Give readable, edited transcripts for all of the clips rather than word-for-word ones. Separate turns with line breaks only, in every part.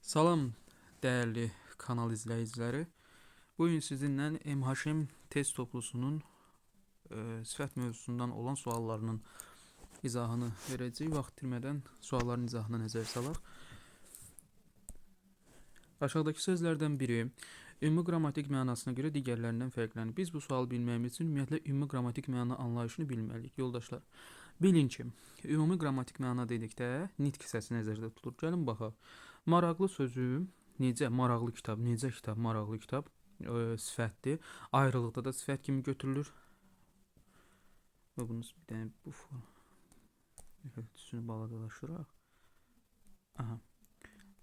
Salam dəyərli kanal izləyiciləri. Bu gün sizinlə MHM test toplusunun sifət mövzusundan olan suallarının izahını verəcəyik. Vaxt itirmədən sualların izahına nəzər salaq. Aşağıdakı sözlərdən biri ümumi qrammatik mənasına görə digərlərindən fərqlənir. Biz bu sualı bilməyimiz üçün ümumiyyətlə ümumi qrammatik məna anlayışını bilməliyik. Yoldaşlar, bilin ki, ümumi qrammatik məna dedikdə nitq hissəsi nəzərdə tutulur. Gəlin baxaq. Maraqlı sözü necə maraqlı kitab, necə kitab, maraqlı kitab sifətdir. Ayrılıqda da sifət kimi götürülür. Və bunu bir dənə bu üstünü baladalaşdıraq. Aha.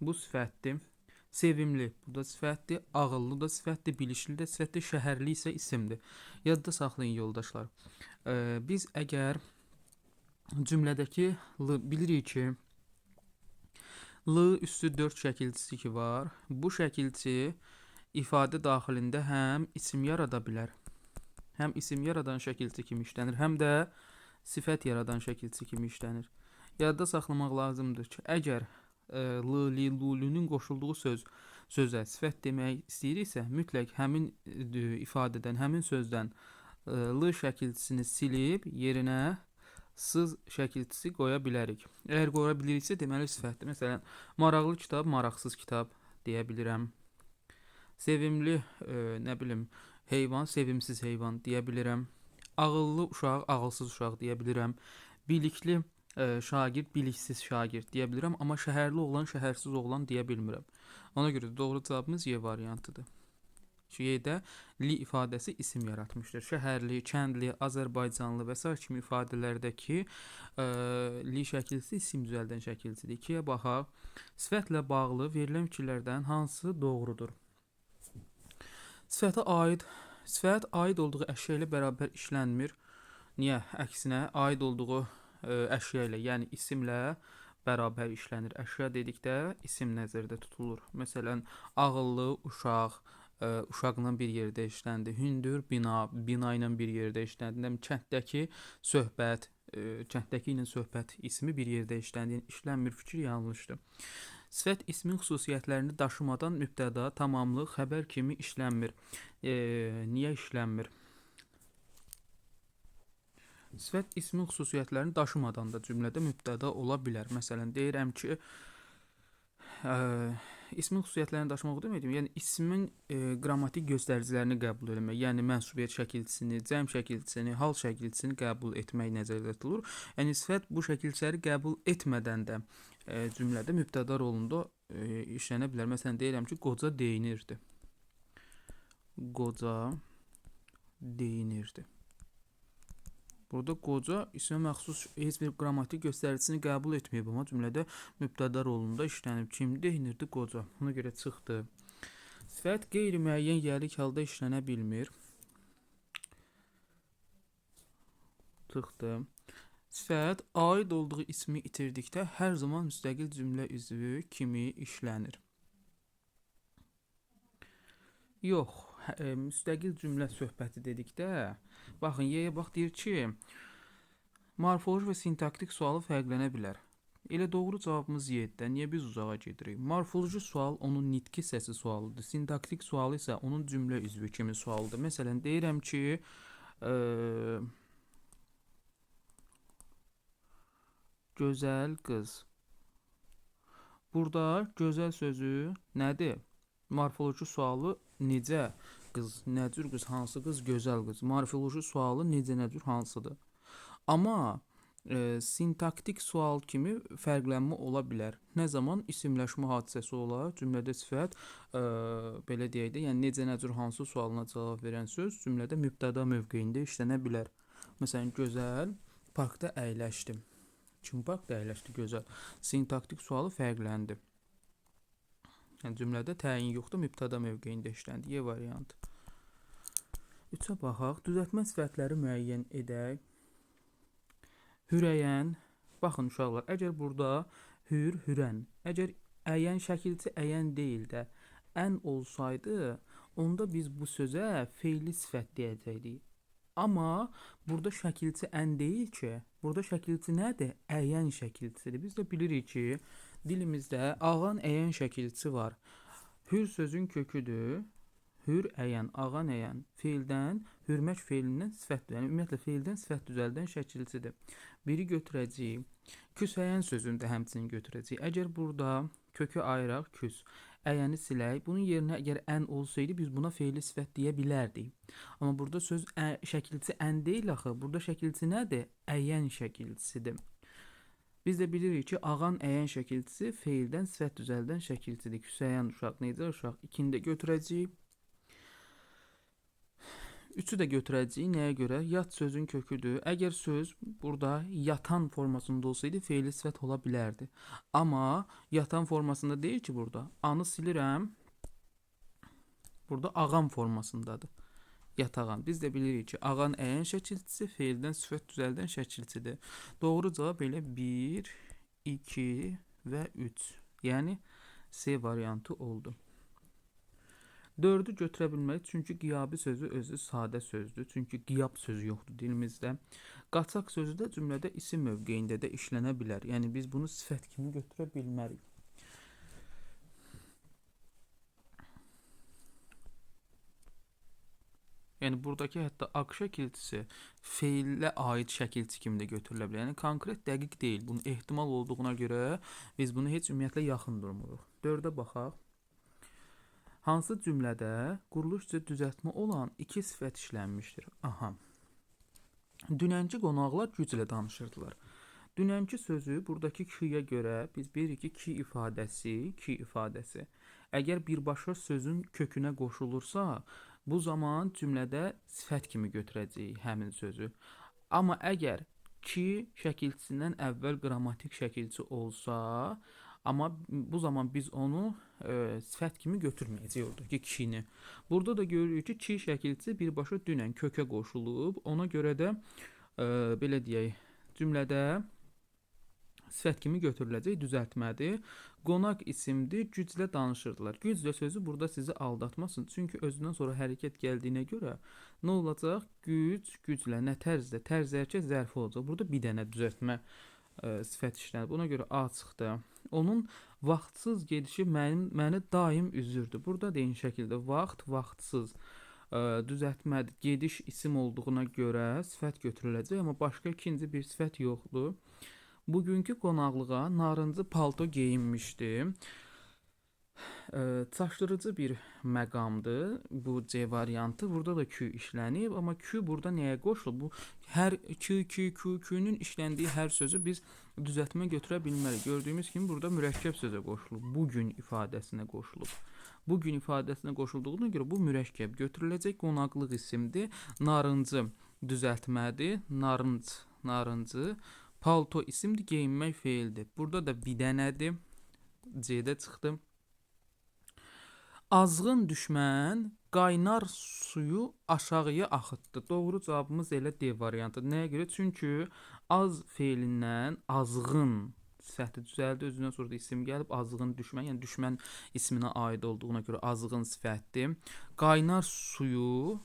Bu sifətdir. Sevimli, bu da sifətdir. Ağıllı da sifətdir. Bilişli də sifətdir. Şəhərli isə isimdir. Yadda saxlayın yoldaşlar. Biz əgər cümlədəki bilirik ki, L üstü 4 şəkilçisi ki var. Bu şəkilçi ifadə daxilində həm isim yarada bilər. Həm isim yaradan şəkilçi kimi işlənir, həm də sifət yaradan şəkilçi kimi işlənir. Yadda saxlamaq lazımdır ki, əgər l, li, lulünün qoşulduğu sözə sifət demək istəyiriksə, mütləq həmin ifadədən, həmin sözdən l şəkilçisini silib yerinə sız şəkilçisi qoya bilərik. Əgər qoya biliriksə, deməli sifətdir. Məsələn, maraqlı kitab, maraqsız kitab deyə bilirəm. Sevimli, nə bilim, heyvan, sevimsiz heyvan deyə bilirəm. Ağıllı uşaq, ağılsız uşaq deyə bilirəm. Bilikli şagird, biliksiz şagird deyə bilirəm. Amma şəhərli oğlan, şəhərsiz oğlan deyə bilmirəm. Ona görə doğru cavabımız Y variantıdır. Y-də li ifadəsi isim yaratmışdır. Şəhərli, kəndli, Azərbaycanlı və s. kimi ifadələrdəki li şəkilçisi isim düzəldən şəkilçidir. 2-yə baxaq. Sifətlə bağlı verilən fikirlərdən hansı doğrudur? Sifət aid olduğu əşya ilə bərabər işlənmir. Niyə? Əksinə, aid olduğu əşya ilə, yəni isimlə bərabər işlənir. Əşya dedikdə isim nəzərdə tutulur. Məsələn, ağıllı uşaq, uşaqla bir yerdə işləndi. Hündür bina, bina ilə bir yerdə işləndi. Kənddəki söhbət, kənddəki ilə söhbət ismi bir yerdə işləndi. İşlənmir, fikir yanlışdır. Sifət ismin xüsusiyyətlərini daşımadan mübtəda, tamamlıq, xəbər kimi işlənmir. Niyə işlənmir? Sifət ismin xüsusiyyətlərini daşımadan da cümlədə mübtəda ola bilər. Məsələn, deyirəm ki, ismin xüsusiyyətlərini daşımaq demək, yəni ismin qrammatik göstəricilərini qəbul etmək, yəni mənsubiyyət şəkilçisini, cəm şəkilçisini, hal şəkilçisini qəbul etmək nəzərdə tutulur. Yəni sifət bu şəkilçiləri qəbul etmədən də cümlədə mübtəda rolunda işlənə bilər. Məsələn, deyirəm ki, qoca deyinirdi. Qoca deyinirdi. Burada qoca ismə məxsus heç bir qrammatik göstəricisini qəbul etməyib, amma cümlədə mübtəda rolunda işlənib. Kim deyinirdi? Qoca. Ona görə çıxdı. Sifət qeyri-müəyyən yerlik halda işlənə bilmir. Çıxdı. Sifət aid olduğu ismi itirdikdə hər zaman müstəqil cümlə üzvü kimi işlənir. Yox. Müstəqil cümlə söhbəti dedikdə, baxın, Y-yə bax, deyir ki, morfoloji və sintaktik sualı fərqlənə bilər. Elə doğru cavabımız Y-də. Niyə biz uzağa gedirik? Morfoloji sual onun nitqi hissəsi sualıdır. Sintaktik sualı isə onun cümlə üzvü kimi sualıdır. Məsələn, deyirəm ki, gözəl qız. Burada gözəl sözü nədir? Morfoloji sualı necə qız, nə cür qız, hansı qız, gözəl qız. Morfoloji sualı necə, nə cür, hansıdır. Amma sintaktik sual kimi fərqlənmə ola bilər. Nə zaman isimləşmə hadisəsi olar, cümlədə sifət belə deyək də, yəni necə, nə cür, hansı sualına cavab verən söz cümlədə mübtəda mövqeyində işlənə bilər. Məsələn, gözəl parkda əyləşdim. Kim parkda əyləşdi? Gözəl. Sintaktik sualı fərqləndi. Yəni cümlədə təyin yoxdur, mübtəda mövqeyində işləndi. Y variantı. 3-ə baxaq. Düzəltmə sifətləri müəyyən edək. Hürəyən. Baxın uşaqlar, əgər burada hür, hürən, əgər əyən şəkilçi əyən deyil də ən olsaydı, onda biz bu sözə fe'li sifət deyəcəkdik. Amma burada şəkilçi ən deyil ki, burada şəkilçi nədir? Əyən şəkilçisidir. Biz də bilirik ki, Dilimizdə ağan əyən şəkilçisi var. Hür sözün köküdür. Hür əyən, ağan əyən feildən, hürmək feilindən sifət, yəni ümumiyyətlə feildən sifət düzəldən şəkilçisidir. Biri götürəcəyik. Küsəyən sözünü də həmçinin götürəcəyik. Əgər burada kökü ayıraq, küs, əyəni silək. Bunun yerinə əgər ən olsaydı biz buna feili sifət deyə bilərdik. Amma burada söz şəkilçisi ən deyil axı. Burada şəkilçisi nədir? Əyən şəkilçisidir. Biz də bilirik ki, ağan əyən şəkilçisi feildən sifət düzəldən şəkilçisidir. Küsəyən uşaq necə uşaq? 2-ni də götürəcəyik. 3-ü də götürəcəyik. Nəyə görə? Yat sözün köküdür. Əgər söz burada yatan formasında olsaydı feili sifət ola bilərdi. Amma yatan formasında deyil ki burada. Anı silirəm. Burada ağam formasındadır. Yatağan. Biz də bilirik ki, ağan əyən şəkilçisi feildən sifət düzəldən şəkilçisidir. Doğru cavab elə 1, 2 və 3. Yəni C variantı oldu. 4-ü götürə bilmərik, çünki qiyabi sözü özü sadə sözdür. Çünki qiyab sözü yoxdur dilimizdə. Qaçaq sözü də cümlədə isim mövqeyində də işlənə bilər. Yəni biz bunu sifət kimi götürə bilmərik. Yəni buradakı hətta aq şəkilçisi feillə aid şəkilçi kimi də götürülə bilər. Yəni konkret dəqiq deyil. Bunun ehtimal olduğuna görə biz bunu heç ümumiyyətlə yaxın durmuruq. 4-ə baxaq. Hansı cümlədə quruluşca düzəltmə olan iki sifət işlənmişdir? Aha. Dünənki qonaqlar güclə danışırdılar. Dünənki sözü buradakı ki-yə görə biz bilirik ki, ki ifadəsi. Əgər birbaşa sözün kökünə qoşulursa, bu zaman cümlədə sifət kimi götürəcəyik həmin sözü. Amma əgər ki şəkilçisindən əvvəl qrammatik şəkilçi olsa, amma bu zaman biz onu sifət kimi götürməyəcəyik oradakı kişini. Burada da görürük ki, ki şəkilçisi birbaşa dünən kökə qoşulub. Ona görə də belə deyək, cümlədə sifət kimi götürüləcək düzəltmədir. Qonaq isimdir, güclə danışırdılar. Güclə sözü burada sizi aldatmasın. Çünki özündən sonra hərəkət gəldiyinə görə nə olacaq? Güclə, nə tərzdə? Tərz hərəkət zərfi olacaq. Burada bir dənə düzəltmə sifət işlənib. Buna görə A çıxdı. Onun vaxtsız gedişi məni daim üzürdü. Burada da eyni şəkildə vaxtsız düzəltmədir. Gediş isim olduğuna görə sifət götürüləcək, amma başqa ikinci bir sifət yoxdur. Bugünkü qonaqlığa narıncı palto geyinmişdi. Çaşdırıcı bir məqamdır bu C variantı. Burada da Q işlənib, amma Q burada nəyə qoşulub? Bu hər Q'nun işləndiyi hər sözü biz düzəltmə götürə bilmərik. Gördüyümüz kimi burada mürəkkəb sözə qoşulub. Bugün ifadəsinə qoşulub. Bugün ifadəsinə qoşulduğuna görə bu mürəkkəb götürüləcək. Qonaqlıq isimdir. Narıncı düzəltmədir. Narıncı. Palto isimdir, geyinmək feildir. Burada da bir dənədir. C-də çıxdı. Azğın düşmən qaynar suyu aşağıya axıtdı. Doğru cavabımız elə D variantıdır. Nəyə görə? Çünki az feilindən azğın sifəti düzəldi. Özündən sonra da isim gəlib azğın düşmən, yəni düşmən isminə aid olduğuna görə azğın sifətdir. Qaynar suyu,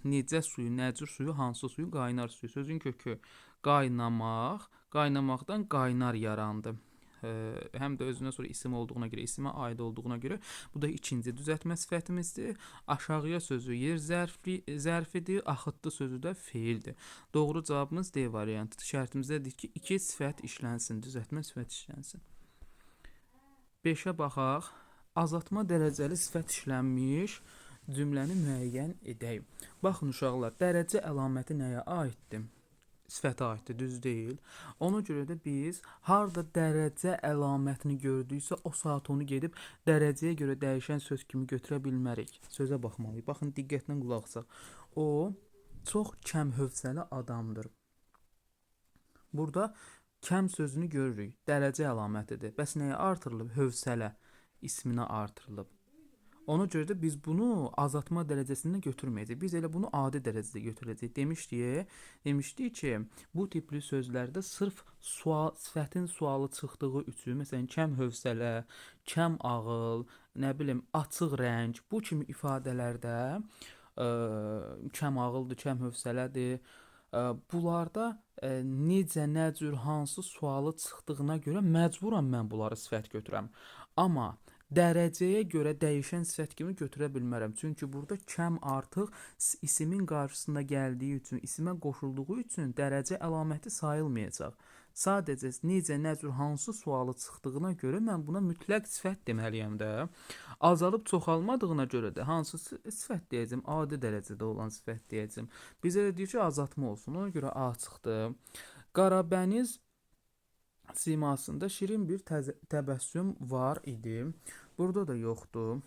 necə suyu, nəcür suyu, hansı suyu? Qaynar suyu. Sözün kökü qaynamaq, qaynamaqdan qaynar yarandı. Həm də özündən sonra isim olduğuna görə, isimə aid olduğuna görə bu da ikinci düzəltmə sifətimizdir. Aşağıya sözü yer zərfidir, axıtdı sözü də feildir. Doğru cavabımız D variantıdır. Şərtimizdə ki, iki sifət işlənsin, düzəltmə sifət işlənsin. 5-ə baxaq. Azaltma dərəcəli sifət işlənmiş cümləni müəyyən edək. Baxın uşaqlar, dərəcə əlaməti nəyə aiddir? Sifətə aiddir, düz deyil. Ona görə də biz harda dərəcə əlamətini gördüksə o saat onu gedib dərəcəyə görə dəyişən söz kimi götürə bilmərik. Sözə baxmalıyıq. Baxın, diqqətlə qulaq asaq. O çox kəm hövsələ adamdır. Burada kəm sözünü görürük. Dərəcə əlamətidir. Bəs nəyə artırılıb? Hövsələ isminə artırılıb. Ona görə də biz bunu azaltma dərəcəsində götürməyəcəyik. Biz elə bunu adi dərəcədə götürəcəyik. Demişdik ki, bu tipli sözlərdə sırf sifətin sualı çıxdığı üçün, məsələn, kəm hövsələ, kəm ağıl, nə bilim, açıq rəng, bu kimi ifadələrdə kəm ağıldır, kəm hövsələdir, Bunlarda necə, nə cür, hansı sualı çıxdığına görə məcburam mən bunları sifət götürəm. Amma dərəcəyə görə dəyişən sifət kimi götürə bilmərəm. Çünki burada kəm artıq isimin qarşısına gəldiyi üçün, isimə qoşulduğu üçün dərəcə əlaməti sayılmayacaq. Sadəcə necə, nə cür, hansı sualı çıxdığına görə mən buna mütləq sifət deməliyəm də. Azalıb çoxalmadığına görə də hansı sifət deyəcəm? Adi dərəcədə olan sifət deyəcəm. Bizə də deyir ki, azaltma olsun. Ona görə A çıxdı. Qarabəniz simasında şirin bir təbəssüm var idi. Burada da yoxdur.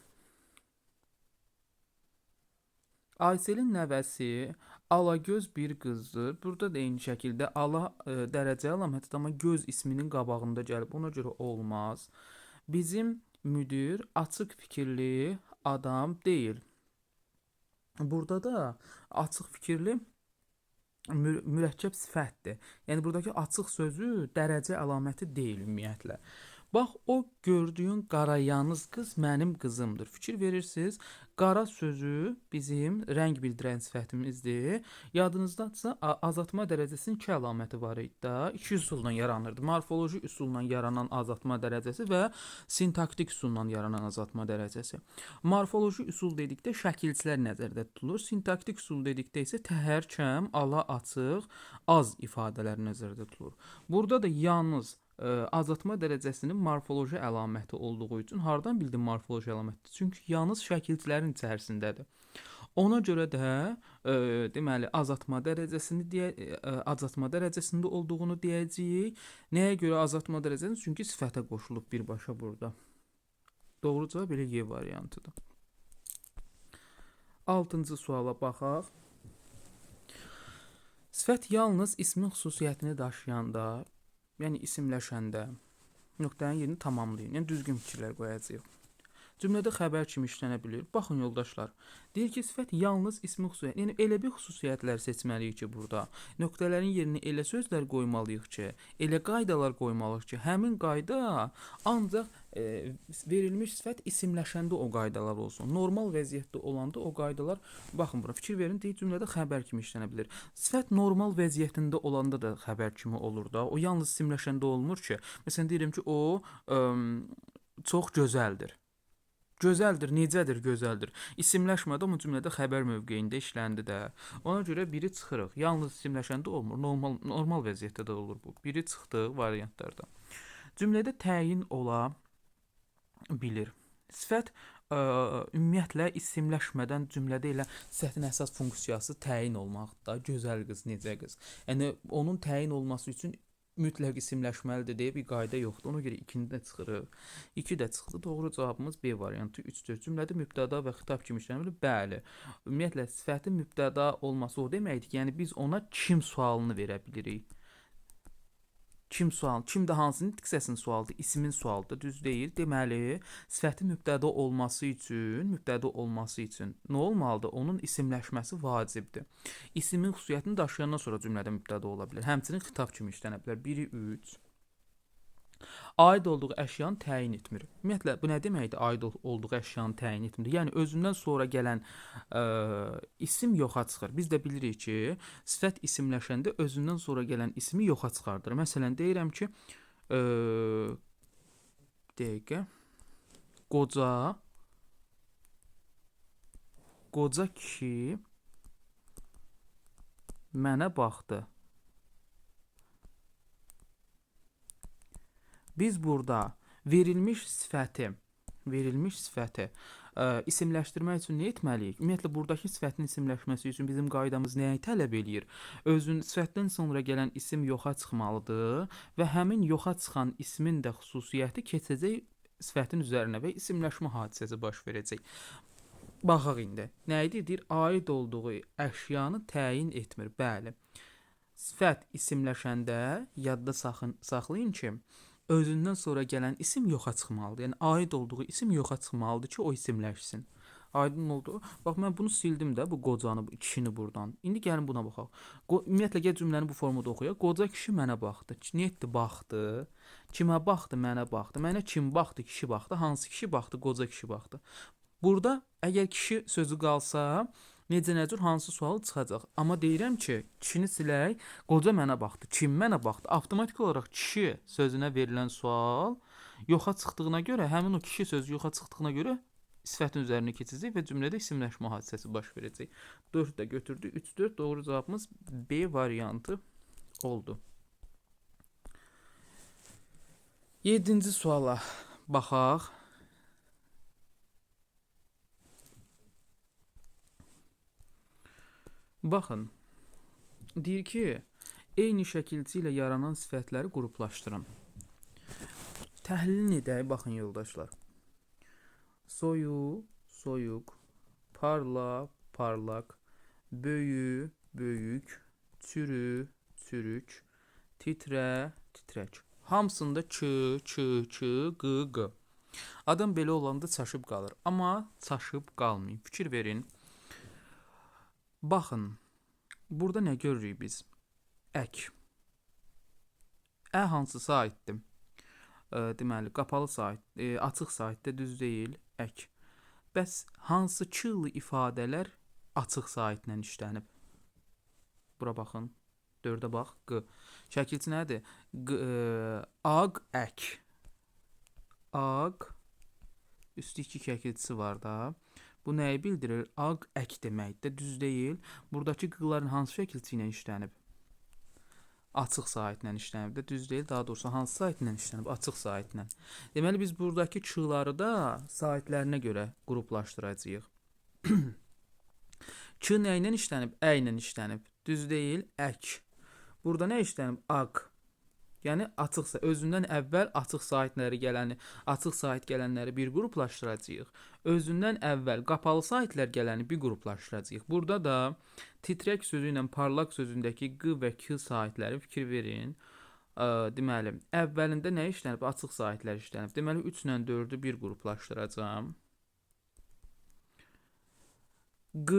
Ayselin nəvəsi Alagöz bir qızdır. Burada da eyni şəkildə ala dərəcə əlamətidir, amma göz isminin qabağında gəlib. Ona görə olmaz. Bizim müdir açıq fikirli adam deyil. Burada da açıq fikirli mürəkkəb sifətdir. Yəni buradakı açıq sözü dərəcə əlaməti deyil ümumiyyətlə. Bax, o gördüyün qarayanız qız mənim qızımdır. Fikir verirsiniz, qara sözü bizim rəng bildirən sifətimizdir. Yadınızdadsa, azaltma dərəcəsinin iki əlaməti var idi da. İki üsulla yaranırdı. Morfoloji üsulla yaranan azaltma dərəcəsi və sintaktik üsulla yaranan azaltma dərəcəsi. Morfoloji üsul dedikdə şəkilçilər nəzərdə tutulur. Sintaktik üsul dedikdə isə təhər, kəm, ala, açıq, az ifadələr nəzərdə tutulur. Burada da yalnız azaltma dərəcəsinin morfoloji əlaməti olduğu üçün hardan bildim morfoloji əlaməti? Çünki yalnız şəkilçilərin içərisindədir. Ona görə də deməli azaltma dərəcəsində olduğunu deyəcəyik. Nəyə görə azaltma dərəcəsində? Çünki sifətə qoşulub birbaşa burada. Doğru cavab elə Y variantıdır. 6-cı suala baxaq. Sifət yalnız ismin xüsusiyyətini daşıyanda, yəni isimləşəndə nöqtənin yerini tamamlayın. Yəni düzgün fikirlər qoyacağıq. Cümlədə xəbər kimi işlənə bilir. Baxın yoldaşlar, deyir ki, sifət yalnız ismin xüsusiyyəti. Yəni elə bir xüsusiyyətlər seçməliyik ki, burada nöqtələrin yerinə elə sözlər qoymalıyıq ki, elə qaydalar qoymalıyıq ki, həmin qayda ancaq verilmiş sifət isimləşəndə o qaydalar olsun. Normal vəziyyətdə olanda o qaydalar, baxın bura fikir verin, deyir cümlədə xəbər kimi işlənə bilir. Sifət normal vəziyyətində olanda da xəbər kimi olur da. O yalnız isimləşəndə olmur ki. Məsələn deyirəm ki, o çox gözəldir. Gözəldir, necədir gözəldir? İsimləşmədə amma cümlədə xəbər mövqeyində işləndi də. Ona görə biri çıxırıq. Yalnız isimləşəndə olmur, normal vəziyyətdə də olur bu. Biri çıxdı variantlarda. Cümlədə təyin ola bilir. Sifət ümumiyyətlə isimləşmədən cümlədə elə sifətin əsas funksiyası təyin olmaqdır. Gözəl qız, necə qız. Yəni onun təyin olması üçün mütləq isimləşməlidir deyə bir qayda yoxdur. Ona görə 2-ni də çıxırıq. 2 də çıxdı. Doğru cavabımız B variantı 3-dür. Cümlədə mübtəda və xitab kimi işlənilir. Bəli. Ümumiyyətlə sifətin mübtəda olması o deməkdir ki, yəni biz ona kim sualını verə bilirik. Kim sual? Kim də hansı nitq səsinin sualıdır? İsmin sualıdır. Düz deyil. Deməli, sifətin mübtəda olması üçün nə olmalıdır? Onun isimləşməsi vacibdir. İsimin xüsusiyyətini daşıyandan sonra cümlədə mübtəda ola bilər. Həmçinin xitab kimi işlənə bilər. 1-i 3. Aid olduğu əşyanı təyin etmir. Ümumiyyətlə, bu nə deməkdir? Aid olduğu əşyanı təyin etmir. Yəni, özündən sonra gələn isim yoxa çıxır. Biz də bilirik ki, sifət isimləşəndə özündən sonra gələn ismi yoxa çıxardır. Məsələn, deyirəm ki, qoca kişi mənə baxdı. Biz burada verilmiş sifəti isimləşdirmək üçün nə etməliyik? Ümumiyyətlə, buradakı sifətin isimləşməsi üçün bizim qaydamız nəyi tələb eləyir? Sifətdən sonra gələn isim yoxa çıxmalıdır və həmin yoxa çıxan ismin də xüsusiyyəti keçəcək sifətin üzərinə və isimləşmə hadisəsi baş verəcək. Baxaq indi. Nə idi? Deyir, aid olduğu əşyanı təyin etmir. Bəli. Sifət isimləşəndə yadda saxlayın ki, özündən sonra gələn isim yoxa çıxmalıdır. Yəni, aid olduğu isim yoxa çıxmalıdır ki, o isimləşsin. Aydın oldu. Bax, mən bunu sildim də, bu qocanı, kişini buradan. İndi gəlin buna baxaq. Ümumiyyətlə, gəl cümləni bu formada oxuyaq. Qoca kişi mənə baxdı. Nə etdi? Baxdı. Kimə baxdı? Mənə baxdı. Mənə kim baxdı? Kişi baxdı. Hansı kişi baxdı? Qoca kişi baxdı. Burada, əgər kişi sözü qalsa, necə hansı sual çıxacaq. Amma deyirəm ki, kişini silək, qoca mənə baxdı, kim mənə baxdı. Avtomatik olaraq kişi sözünə verilən sual yoxa çıxdığına görə, həmin o kişi sözü yoxa çıxdığına görə sifətin üzərinə keçəcək və cümlədə isimləşmə hadisəsi baş verəcək. 4 də götürdük, 3, 4 doğru cavabımız B variantı oldu. 7-ci suala baxaq. Baxın, deyir ki, eyni şəkilçi ilə yaranan sifətləri qruplaşdırın. Təhlilini edək, baxın yoldaşlar. Soyu, soyuq, parla, parlaq, böyü, böyük, çürü, çürük, titrə, titrək. Hamısında çı, çı, çı, qı, qı. Adam belə olanda çaşıb qalır. Amma çaşıb qalmayın. Fikir verin. Baxın, burada nə görürük biz? Ək. Ə hansısa aiddir? Deməli, qapalı sahit, açıq sahitdə düz deyil, ək. Bəs hansı çığlı ifadələr açıq sahitlə işlənib? Bura baxın. 4-ə bax, q. Şəkilçi nədir? Aq, ək. Aq, üstü 2 şəkilçisi var da. Bu nəyi bildirir? Aq, ək deməkdir, düz deyil. Buradakı qıların hansı şəkilçi ilə işlənib? Açıq sahitlə işlənib də, düz deyil. Daha doğrusu hansı sahitlə işlənib? Açıq sahitlə. Deməli, biz buradakı çığları da sahitlərinə görə qruplaşdıracağıq. Ç nə ilə işlənib? Ə ilə işlənib. Düz deyil, ək. Burada nə işlənib? Aq. Yəni açıq, özündən əvvəl açıq sahitləri gələni, açıq sahit gələnləri bir qruplaşdıracağıq. Özündən əvvəl qapalı sahitlər gələni bir qruplaşdıracağıq. Burada da titrək sözü ilə parlaq sözündəki q və k sahitləri fikir verin. Deməli, əvvəlində nə işlənib? Açıq sahitlər işlənib. Deməli, 3 ilə 4-ü bir qruplaşdıracağam. Q,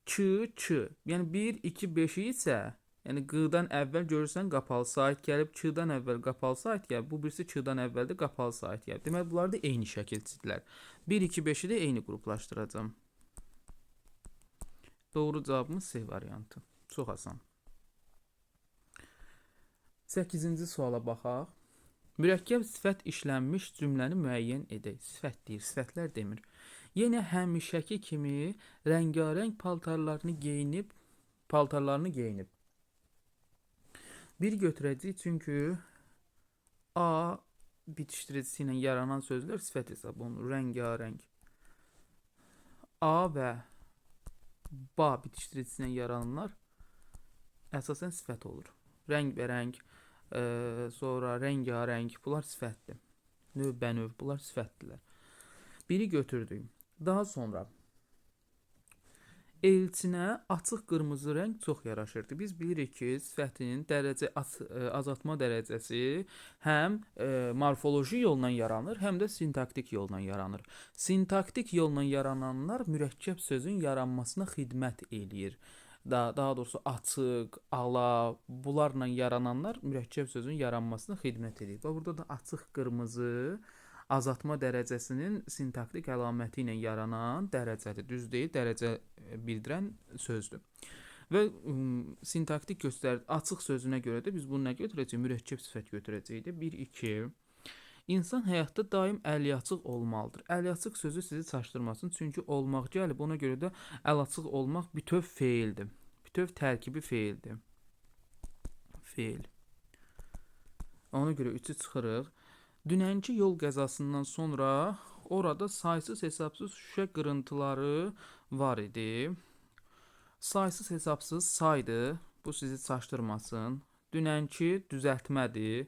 ç, ç. Yəni 1, 2, 5-i isə, yəni q'dan əvvəl görürsən qapalı sahit gəlib, ç'dan əvvəl qapalı sahit gəlib, bu birisi ç'dan əvvəl də qapalı sahit gəlib. Deməli, bunlar da eyni şəkilçidirlər. 1, 2, 5-i də eyni qruplaşdıracağam. Doğru cavabımız C variantı. Çox asan. 8-ci suala baxaq. Mürəkkəb sifət işlənmiş cümləni müəyyən edək. Sifət deyir, sifətlər demir. Yenə həmişəki kimi rəngarəng paltarlarını geyinib. Bir götürəcəyik, çünki A bitişdiricisi ilə yaranan sözlər sifət hesab olunur. Rəngarəng. A və ba bitişdiricisi ilə yarananlar əsasən sifət olur. Rəngbərəng, sonra rəngarəng, bunlar sifətdir. Növbənöv, bunlar sifətdirlər. Biri götürdük. Daha sonra elçinə açıq qırmızı rəng çox yaraşırdı. Biz bilirik ki, sifətin azaltma dərəcəsi həm morfoloji yolla yaranır, həm də sintaktik yolla yaranır. Sintaktik yolla yarananlar mürəkkəb sözün yaranmasına xidmət eləyir. Daha doğrusu açıq, ala, bunlarla yarananlar mürəkkəb sözün yaranmasına xidmət eləyir. Və burada da açıq qırmızı azaltma dərəcəsinin sintaktik əlaməti ilə yaranan dərəcədir. Düz deyil, dərəcə bildirən sözdür. Və sintaktik açıq sözünə görə də biz bunu nə götürəcəyik? Mürəkkəb sifət götürəcəyik. 1, 2. İnsan həyatda daim əliaçıq olmalıdır. Əliaçıq sözü sizi çaşdırmasın, çünki olmaq gəlib. Ona görə də əliaçıq olmaq bütöv feildir. Bütöv tərkibi feildir. Feil. Ona görə 3-ü çıxırıq. Dünənki yol qəzasından sonra orada saysız hesabsız şüşə qırıntıları var idi. Saysız hesabsız saydı. Bu sizi çaşdırmasın. Dünənki düzəltmədir.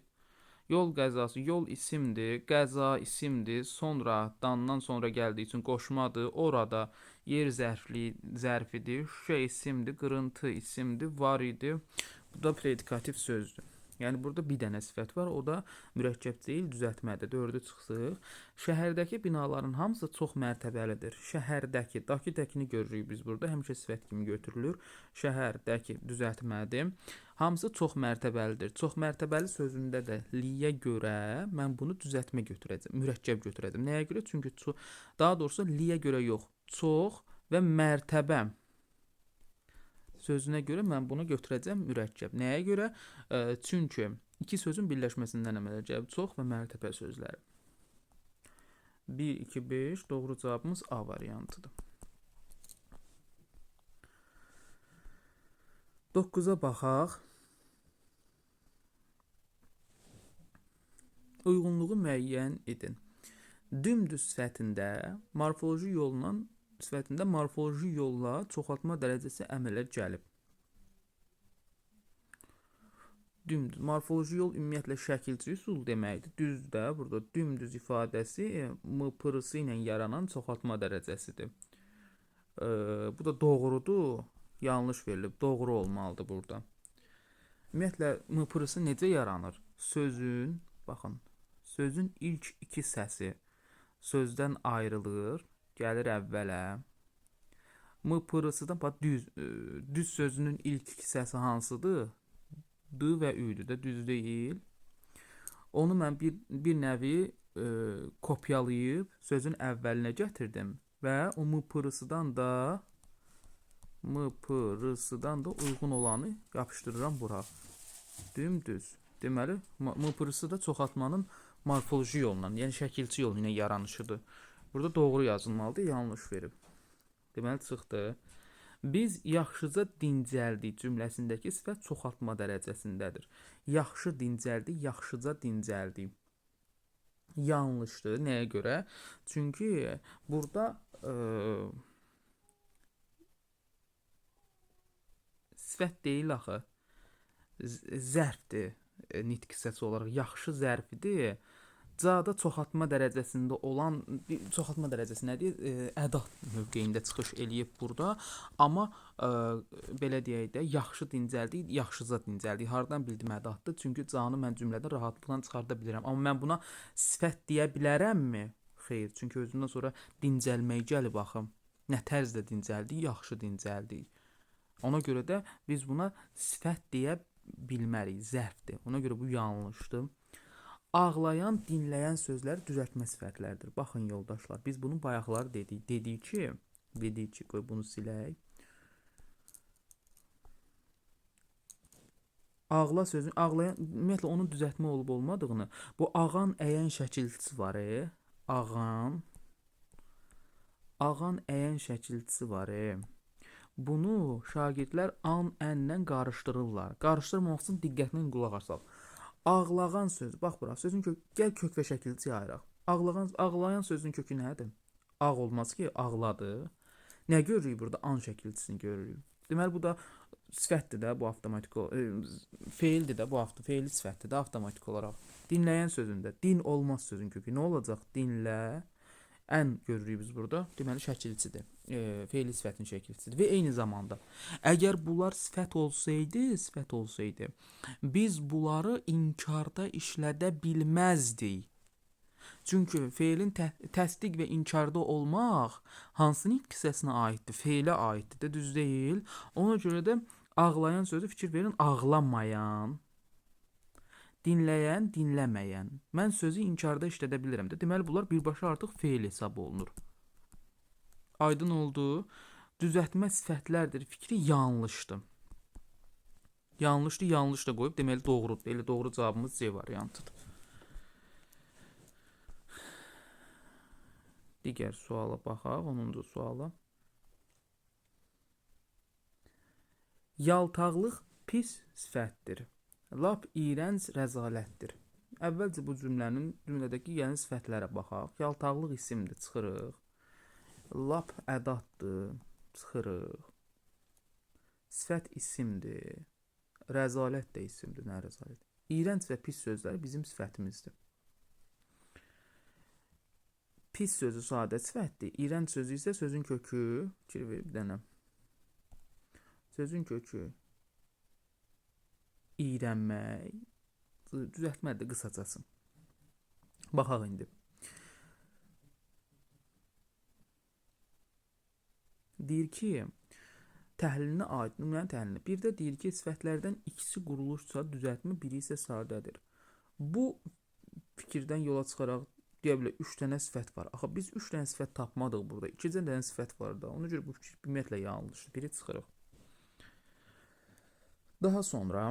Yol qəzası, yol isimdir. Qəza isimdir. Sonra, dandan sonra gəldiyi üçün qoşmadır. Orada yer zərfidir. Şüşə isimdir. Qırıntı isimdir. Var idi. Bu da predikativ sözdür. Yəni burada bir dənə sifət var, o da mürəkkəb deyil, düzəltmədir. 4-ü çıxsıq. Şəhərdəki binaların hamısı çox mərtəbəlidir. Şəhərdəki, daki-dəkini görürük biz burada, həmişə sifət kimi götürülür. Şəhərdəki düzəltmədir. Hamısı çox mərtəbəlidir. Çox mərtəbəli sözündə də liyə görə mən bunu düzəltmə götürəcəm, mürəkkəb götürəcəm. Nəyə görə? Çünki daha doğrusu liyə görə yox, çox və mərtəbə. sözünə görə mən bunu götürəcəm mürəkkəb. Nəyə görə? Çünki iki sözün birləşməsindən əmələ gəlib çox və mərtəbə sözləri. 1, 2, 5 doğru cavabımız A variantıdır. 9-a baxaq. Uyğunluğu müəyyən edin. Dümdüz sifətində morfoloji yolla çoxaltma dərəcəsi əmələ gəlib. Dümdüz. Morfoloji yol ümumiyyətlə şəkilçi üsul deməkdir. Düzdür də, burada dümdüz ifadəsi m-pırısı ilə yaranan çoxaltma dərəcəsidir. Bu da doğrudur, yanlış verilib. Doğru olmalıdır burada. Ümumiyyətlə m-pırısı necə yaranır? Baxın, sözün ilk iki səsi sözdən ayrılır, gəlir əvvələ. M-pırısıdan düz sözünün ilk iki səsi hansıdır? D və Ü'dür də, düz deyil. Onu mən bir nəvi kopyalayıb sözün əvvəlinə gətirdim və o m-pırısıdan da uyğun olanı yapışdırıram bura. Dümdüz. Deməli, m-pırısı da çoxaltmanın morfoloji yolla, yəni şəkilçi yolu ilə yaranışıdır. Burada doğru yazılmalıdır, yanlış verib. Deməli, çıxdı. Biz yaxşıca dincəldik cümləsindəki sifət çoxaltma dərəcəsindədir. Yaxşı dincəldi, yaxşıca dincəldi. Yanlışdır. Nəyə görə? Çünki burada sifət deyil axı. Zərfdir nitq hissəsi olaraq. Yaxşı zərfidir. Cada çoxaltma dərəcəsində olan, çoxaltma dərəcəsi nədir? Ədat mövqeyində çıxış eləyib burada. Amma belə deyək də, yaxşı dincəldik, yaxşıca dincəldik. Hardan bildim ədatdır? Çünki canı mən cümlədən rahatlıqla çıxarda bilirəm. Amma mən buna sifət deyə bilərəmmi? Xeyr, çünki özündən sonra dincəlmək gəlib axı. Nə tərzdə dincəldik? Yaxşı dincəldik. Ona görə də biz buna sifət deyə bilmərik, zərfdir. Ona görə bu yanlışdır. Ağlayan, dinləyən sözlər düzəltmə sifətlərdir. Baxın yoldaşlar, biz bunu bayaqlar dedik. Dedik ki, qoy bunu silək. Ağla sözün, ağlayan, ümumiyyətlə onun düzəltmə olub olmadığını, bu ağan əyən şəkilçisi var. Ağan əyən şəkilçisi var. Bunu şagirdlər an, ənlə qarışdırırlar. Qarışdırmamaq üçün diqqətlə qulaq asaq. Ağlağan söz, bax bura, sözün gəl kök və şəkilçi ayıraq. Ağlayan sözün kökü nədir? Ağ olmaz ki, ağladı. Nə görürük burada? An şəkilçisini görürük. Deməli, bu da sifətdir də, bu avtomatik feildir də, bu feilli sifətdir də avtomatik olaraq. Dinləyən sözündə din olmaz sözün kökü. Nə olacaq? Dinlə. Ən görürük biz burada. Deməli, şəkilçidir. Feilli sifətin şəkilçisidir. Və eyni zamanda, əgər bunlar sifət olsaydı, biz bunları inkarda işlədə bilməzdik. Çünki feilin təsdiq və inkarda olmaq hansı nitq hissəsinə aiddir? Feilə aiddir də, düz deyil. Ona görə də ağlayan sözü fikir verin, ağlamayan, dinləyən, dinləməyən. Mən sözü inkarda işlədə bilirəm də. Deməli, bunlar birbaşa artıq feil hesab olunur. Aydın oldu. Düzəltmə sifətlərdir fikri yanlışdır. Yanlış da qoyub, deməli doğrudur. Elə doğru cavabımız C variantıdır. Digər suala baxaq, 10-cu suala. Yaltaqlıq pis sifətdir. Lap iyrənc rəzalətdir. Əvvəlcə bu cümlədəki yeni sifətlərə baxaq. Yaltaqlıq isimdir, çıxırıq. Lap ədatdır, çıxırıq. Sifət isimdir. Rəzalət də isimdir, nə rəzalət? İyrənc və pis sözlər bizim sifətimizdir. Pis sözü sadə sifətdir. İyrənc sözü isə sözün kökü, fikir verib bir dənə. Sözün kökü iyrənmək, düzəltmədir qısacası. Baxaq indi. Deyir ki, təhlilinə aid, nümunənin təhlilini. Bir də deyir ki, sifətlərdən ikisi quruluşsa düzəltmə, biri isə sadədir. Bu fikirdən yola çıxaraq deyə bilər, 3 dənə sifət var. Axı biz 3 dənə sifət tapmadıq burada. 2 dənə sifət var da. Ona görə bu fikir ümumiyyətlə yanlışdır. Biri çıxırıq. Daha sonra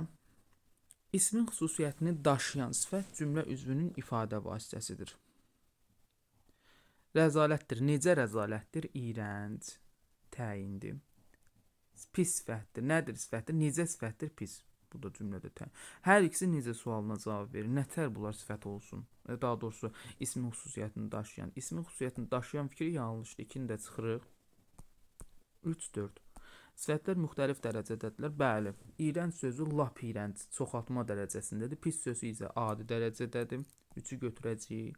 ismin xüsusiyyətini daşıyan sifət cümlə üzvünün ifadə vasitəsidir. Rəzalətdir. Necə rəzalətdir? İyrənc, təyindir. Pis sifətdir. Nədir sifətdir? Necə sifətdir? Pis. Bu da cümlədə təyin. Hər ikisi necə sualına cavab verir. Nətər bunlar sifət olsun? Daha doğrusu ismin xüsusiyyətini daşıyan. İsmin xüsusiyyətini daşıyan fikri yanlışdır. 2-ni də çıxırıq. 3, 4. Sifətlər müxtəlif dərəcədədirlər. Bəli. İyrənc sözü lap iyrənc, çoxaltma dərəcəsindədir. Pis sözü isə adi dərəcədədir. 3-ü götürəcəyik.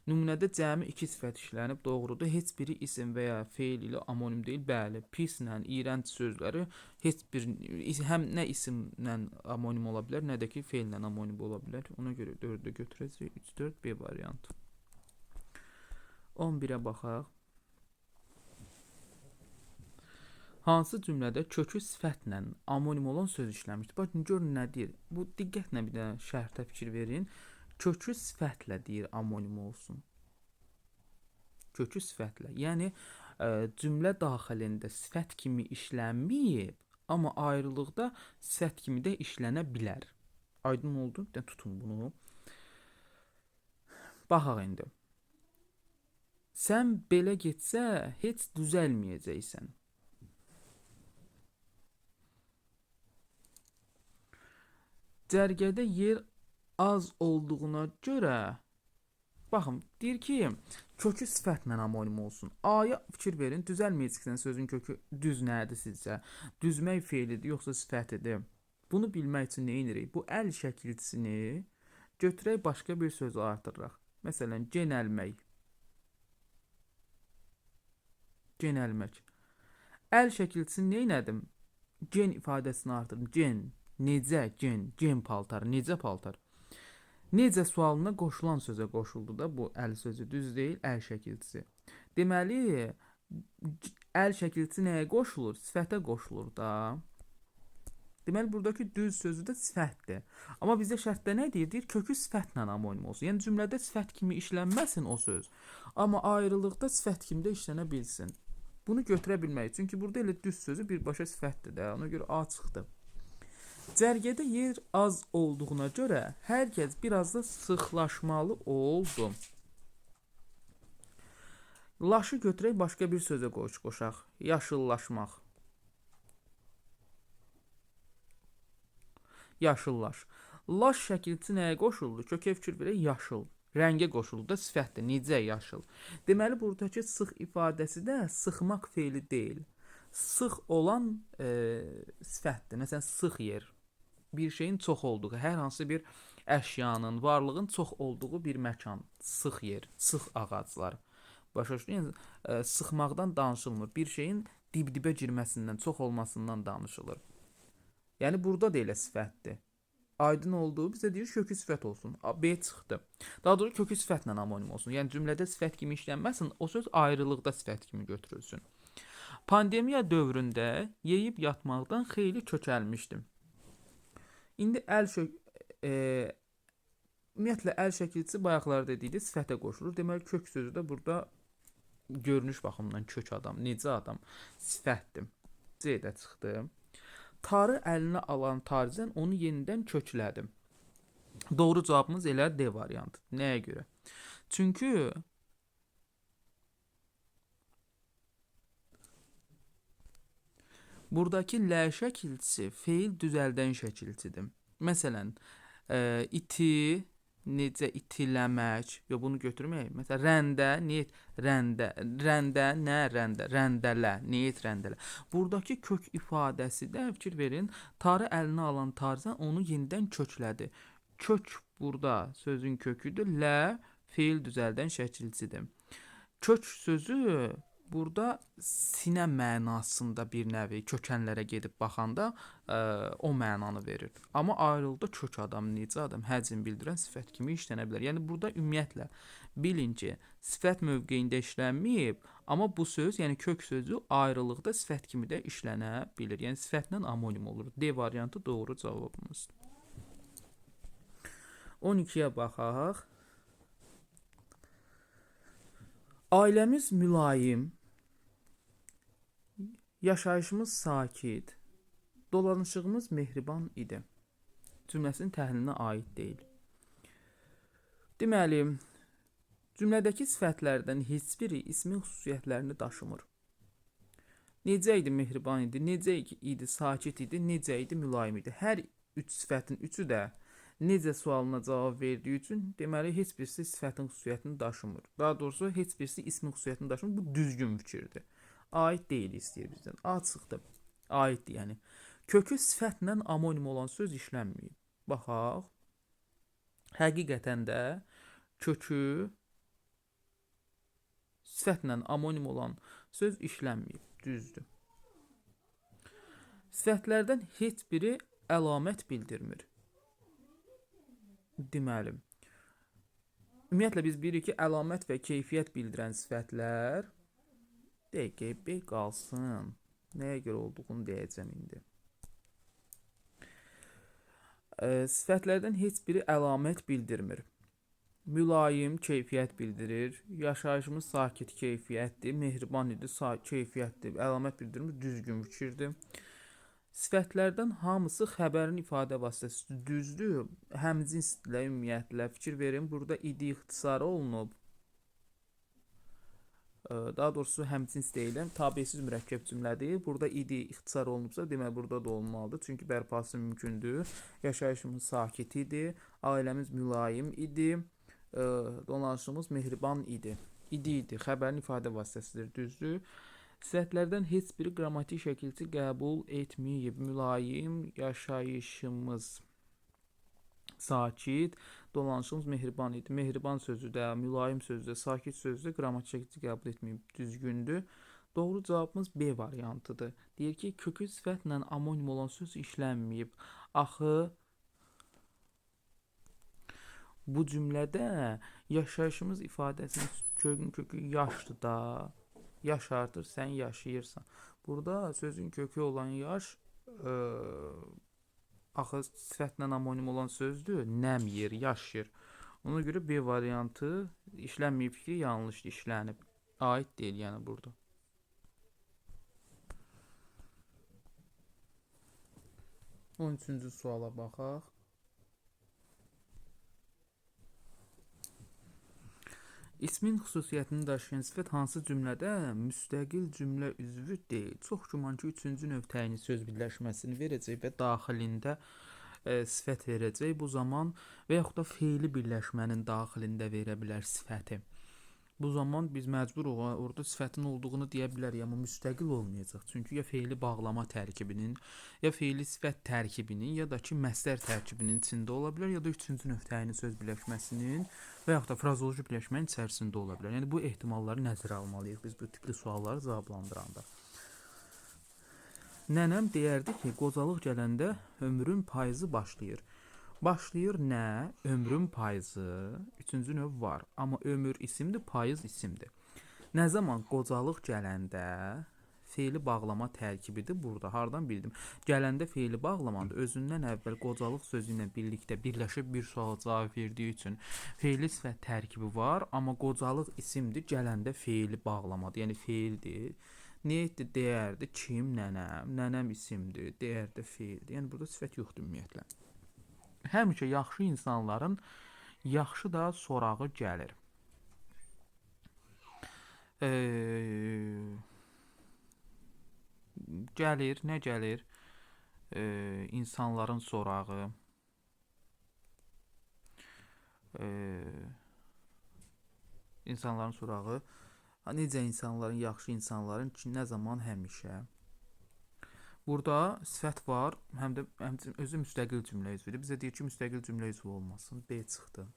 Nümunədə cəmi 2 sifət işlənib, doğrudur. Heç biri isim və ya feil ilə amonim deyil. Bəli, pislə iyrənc sözləri heç bir həm nə isimlə amonim ola bilər, nə də ki feillə amonim ola bilər. Ona görə 4-ü götürəcəyik. 3, 4, B variantı. 11-ə baxaq. Hansı cümlədə kökü sifətlə amonim olan söz işləmişdir? Baxın, görün nə deyir. Bu diqqətlə bir də şərhdə fikir verin. Kökü sifətlə deyir amonim olsun. Kökü sifətlə. Yəni cümlə daxilində sifət kimi işlənməyib, amma ayrılıqda sifət kimi də işlənə bilər. Aydın oldu? Bir də tutun bunu. Baxaq indi. Sən belə getsə heç düzəlməyəcəksən. Cərgədə yer az olduğuna görə, baxın, deyir ki, kökü sifətlə amonim olsun. A-ya fikir verin, düzəlməyəcəksən sözün kökü düz nədir sizcə? Düzmək feilidir, yoxsa sifətidir? Bunu bilmək üçün nə edirik? Bu əl şəkilçisini götürək, başqa bir sözü artırırıq. Məsələn, genəlmək. Genəlmək. Əl şəkilçisini nə elədim? Gen ifadəsini artırdım. Gen. Necə? Gen paltar. Necə paltar? Necə sualına qoşulan sözə qoşuldu da bu əl sözü, düz deyil, əl şəkilçisi. Deməli, əl şəkilçisi nəyə qoşulur? Sifətə qoşulur da. Deməli, buradakı düz sözü də sifətdir. Amma bizdə şərtdə nə deyir? Deyir, kökü sifətlə amonim olsun. Yəni, cümlədə sifət kimi işlənməsin o söz. Amma ayrılıqda sifət kimi də işlənə bilsin. Bunu götürə bilmək. Çünki burada elə düz sözü birbaşa sifətdir də. Ona görə A çıxdı. Cərgədə yer az olduğuna görə hər kəs biraz da sıxlaşmalı oldu. Laşı götürək, başqa bir sözə qoşaq. Yaşıllaşmaq. Yaşıllaş. Laş şəkilçisi nəyə qoşuldu? Kökə fikir verək, yaşıl. Rəngə qoşuldu da sifətdir. Necə yaşıl? Deməli, buradakı sıx ifadəsi də sıxmaq feili deyil. Sıx olan sifətdir. Məsələn, sıx yer. Bir şeyin çox olduğu, hər hansı bir əşyanın, varlığın çox olduğu bir məkan, sıx yer, sıx ağaclar. Başa düşdünüz? Sıxmaqdan danışılmır. Bir şeyin dib-dibə girməsindən, çox olmasından danışılır. Yəni burada da elə sifətdir. Aydın olduğu bizə deyir kökü sifət olsun. B çıxdı. Daha doğrusu kökü sifətlə amonim olsun. Yəni cümlədə sifət kimi işlənməsin, o söz ayrılıqda sifət kimi götürülsün. Pandemiya dövründə yeyib yatmaqdan xeyli kökəlmişdim. İndi ümumiyyətlə əl şəkilçisi bayaqlarda dediydi, sifətə qoşulur. Deməli, kök sözü də burada görünüş baxımından kök adam, necə adam? Sifətdir. C-də çıxdı. Tarı əlinə alan tarzən onu yenidən köklədim. Doğru cavabımız elə D variantı. Nəyə görə? Çünki buradakı L şəkilçisi feil düzəldən şəkilçidir. Məsələn, iti, necə itiləmək, bunu götürmək. Məsələn, rəndə, niyet, rəndə, nə rəndə, rəndələ, niyet rəndələ. Buradakı kök ifadəsi də fikir verin, tarı əlinə alan tarzən onu yenidən köklədi. Kök burada sözün köküdür, L feil düzəldən şəkilçidir. Kök sözü burada sinə mənasında bir nəvi kökənlərə gedib baxanda o mənanı verir. Amma ayrılıqda kök adam, necə adam, həcm bildirən sifət kimi işlənə bilər. Yəni burada ümumiyyətlə bilin ki, sifət mövqeyində işlənməyib, amma bu söz, yəni kök sözü ayrılıqda sifət kimi də işlənə bilir. Yəni sifətlə amonim olur. D variantı doğru cavabımızdır. 12-yə baxaq. Ailəmiz mülayim, yaşayışımız sakit, Dolanışığımız mehriban idi. Cümləsinin təhlilinə aid deyil. Deməli, cümlədəki sifətlərdən heç biri ismin xüsusiyyətlərini daşımır. Necə idi mehriban idi, necə idi sakit idi, necə idi mülayim idi. Hər üç sifətin üçü də necə sualına cavab verdiyi üçün deməli heç birisi sifətin xüsusiyyətini daşımır. Daha doğrusu heç birisi ismin xüsusiyyətini daşımır. Bu düzgün fikirdir. Aid deyil istəyir bizdən. Açıqdır. Aiddir yəni. Kökü sifətlə amonim olan söz işlənməyib. Baxaq. Həqiqətən də kökü sifətlə amonim olan söz işlənməyib. Düzdür. Sifətlərdən heç biri əlamət bildirmir. Deməli, ümumiyyətlə biz bilirik ki, əlamət və keyfiyyət bildirən sifətlər dəqiqə qalsın. Nəyə görə olduğunu deyəcəm indi. Sifətlərdən heç biri əlamət bildirmir. Mülayim keyfiyyət bildirir. Yaşayışımız sakit keyfiyyətdir. Mehriban idi, keyfiyyətdir. Əlamət bildirmir, düzgün fikirdir. Sifətlərdən hamısı xəbərin ifadə vasitəsidir. Düzdür. Həmcinslə, ümumiyyətlə fikir verin. Burada idi ixtisarı olunub. Daha doğrusu həmcins deyiləm. Tabesiz mürəkkəb cümlədir. Burada idi ixtisar olunubsa, demək burada da olmalıdır. Çünki bərpası mümkündür. Yaşayışımız sakit idi. Ailəmiz mülayim idi. Dolanışımız mehriban idi. İdi. Xəbərin ifadə vasitəsidir. Düzdür. Sifətlərdən heç biri qrammatik şəkilçi qəbul etməyib. Mülayim, yaşayışımız sakit, dolanışımız mehriban idi. Mehriban sözü də, mülayim sözü də, sakit sözü də qrammatik şəkilçi qəbul etməyib. Düzgündür. Doğru cavabımız B variantıdır. Deyir ki, kökü sifətlə amonim olan söz işlənməyib. Axı bu cümlədə yaşayışımız ifadəsinin kökü yaşdır da. Yaş artır, sən yaşayırsan. Burada sözün kökü olan yaş axı sifətlə amonim olan sözdür. Nəmyir, yaşayır. Ona görə B variantı işlənməyib ki, yanlışdır, işlənib. Aid deyil yəni burada. On üçüncü suala baxaq. İsmin xüsusiyyətini daşıyan sifət hansı cümlədə müstəqil cümlə üzvü deyil? Çox güman ki, üçüncü növ təyini söz birləşməsini verəcək və daxilində sifət verəcək. Bu zaman və yaxud da feili birləşmənin daxilində verə bilər sifəti. Bu zaman biz məcburuq orada sifətin olduğunu deyə bilərik, amma müstəqil olmayacaq. Çünki ya feili bağlama tərkibinin, ya feili sifət tərkibinin, ya da ki, məsdər tərkibinin içində ola bilər, ya da üçüncü növ təyini söz birləşməsinin və yaxud da frazoloji birləşmənin içərisində ola bilər. Yəni bu ehtimalları nəzərə almalıyıq biz bu tipli sualları cavablandıranda. Nənəm deyərdi ki, qocalıq gələndə ömrün payızı başlayır. Başlayır nə? Ömrün payızı. Üçüncü növ var. Amma ömür isimdir, payız isimdir. Nə zaman qocalıq gələndə feili bağlama tərkibidir burada. Hardan bildim? Gələndə feili bağlamanda özündən əvvəl qocalıq sözü ilə birlikdə birləşib bir suala cavab verdiyi üçün feili sifət tərkibi var. Amma qocalıq isimdir, gələndə feili bağlamadır. Yəni feildir. Nə etdi? Deyərdi kim? Nənəm. Nənəm isimdir, deyərdi feildir. Yəni burada sifət yoxdur ümumiyyətlə. Həmişə yaxşı insanların yaxşı da sorağı gəlir. Gəlir, nə gəlir? İnsanların sorağı. İnsanların sorağı. Necə insanların, yaxşı insanların ki, nə zaman həmişə. Burada sifət var, həm də özü müstəqil cümlə üzvüdür. Bizə deyir ki, müstəqil cümlə üzvü olmasın. B çıxdı.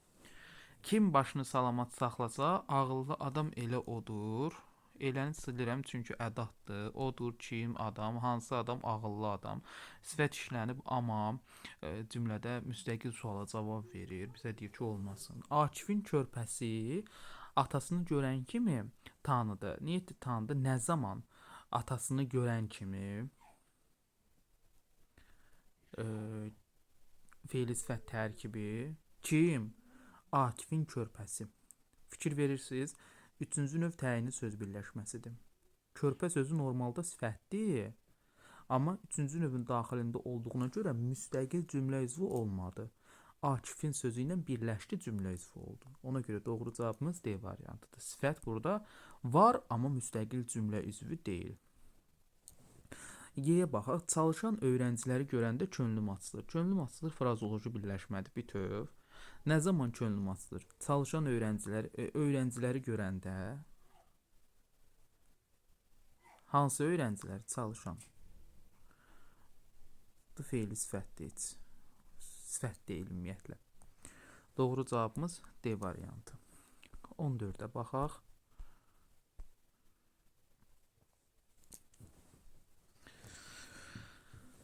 Kim başını salamat saxlasa, ağıllı adam elə odur. Eləni silirəm çünki ədatdır. Odur kim adam, hansı adam, ağıllı adam. Sifət işlənib, amma cümlədə müstəqil suala cavab verir. Bizə deyir ki, olmasın. Akifin körpəsi atasını görən kimi tanıdı. Niyə tanıdı? Nə zaman? Atasını görən kimi feili sifət tərkibi. Kim? Akifin körpəsi. Fikir verirsiniz, üçüncü növ təyini söz birləşməsidir. Körpə sözü normalda sifətdir, Amma üçüncü növün daxilində olduğuna görə müstəqil cümlə üzvü olmadı. Akifin sözü ilə birləşdi cümlə üzvü oldu. Ona görə doğru cavabımız D variantıdır. Sifət burada var, amma müstəqil cümlə üzvü deyil. Y-yə baxaq. Çalışan öyrənciləri görəndə könlüm açılır. Könlüm açılır frazoloji birləşmədir bütöv. Nə zaman könlüm açılır? Çalışan öyrənciləri görəndə hansı öyrəncilər? Çalışan. Bu feili sifətdir heç. Sifət deyil ümumiyyətlə. Doğru cavabımız D variantı. 14-ə baxaq.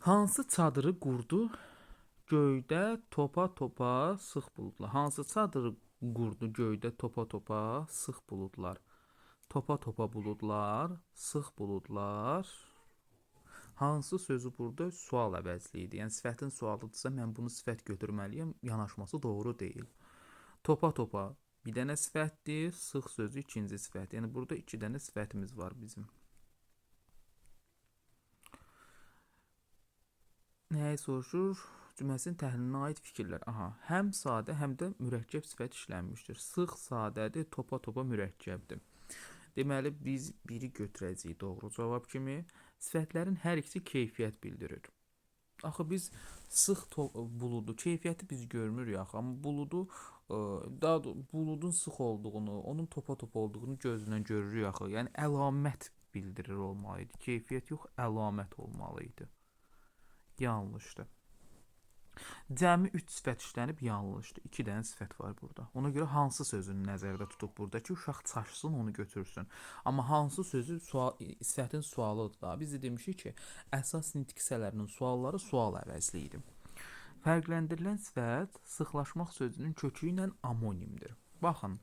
Hansı çadırı qurdu? Göydə topa-topa sıx buludlar. Hansı çadırı qurdu göydə topa-topa sıx buludlar? Topa-topa buludlar, sıx buludlar. Hansı sözü burada sual əvəzli idi. Yəni sifətin sualıdırsa mən bunu sifət götürməliyəm. Yanaşması doğru deyil. Topa-topa bir dənə sifətdir, sıx sözü ikinci sifət. Yəni burada iki dənə sifətimiz var bizim. Nəyi soruşur? Cümləsinin təhlilinə aid fikirlər. Aha, həm sadə, həm də mürəkkəb sifət işlənmişdir. Sıx sadədir, topa-topa mürəkkəbdir. Deməli, biz biri götürəcəyik doğru cavab kimi. Sifətlərin hər ikisi keyfiyyət bildirir. Axı biz sıx buludu, keyfiyyəti biz görmürük axı, amma buludu, daha buludun sıx olduğunu, onun topa-topa olduğunu gözlə görürük axı. Yəni əlamət bildirir olmalıydı. Keyfiyyət yox, əlamət olmalıydı. Yanlışdır. Cəmi 3 sifət işlənib yanlışdır. 2 dənə sifət var burada. Ona görə hansı sözünü nəzərdə tutub burada ki, uşaq çaşsın, onu götürsün. Amma hansı sözü sifətin sualıdır da. Biz də demişik ki, əsas nitq hissələrinin sualları sual əvəzli idi. Fərqləndirilən sifət sıxlaşmaq sözünün kökü ilə amonimdir. Baxın,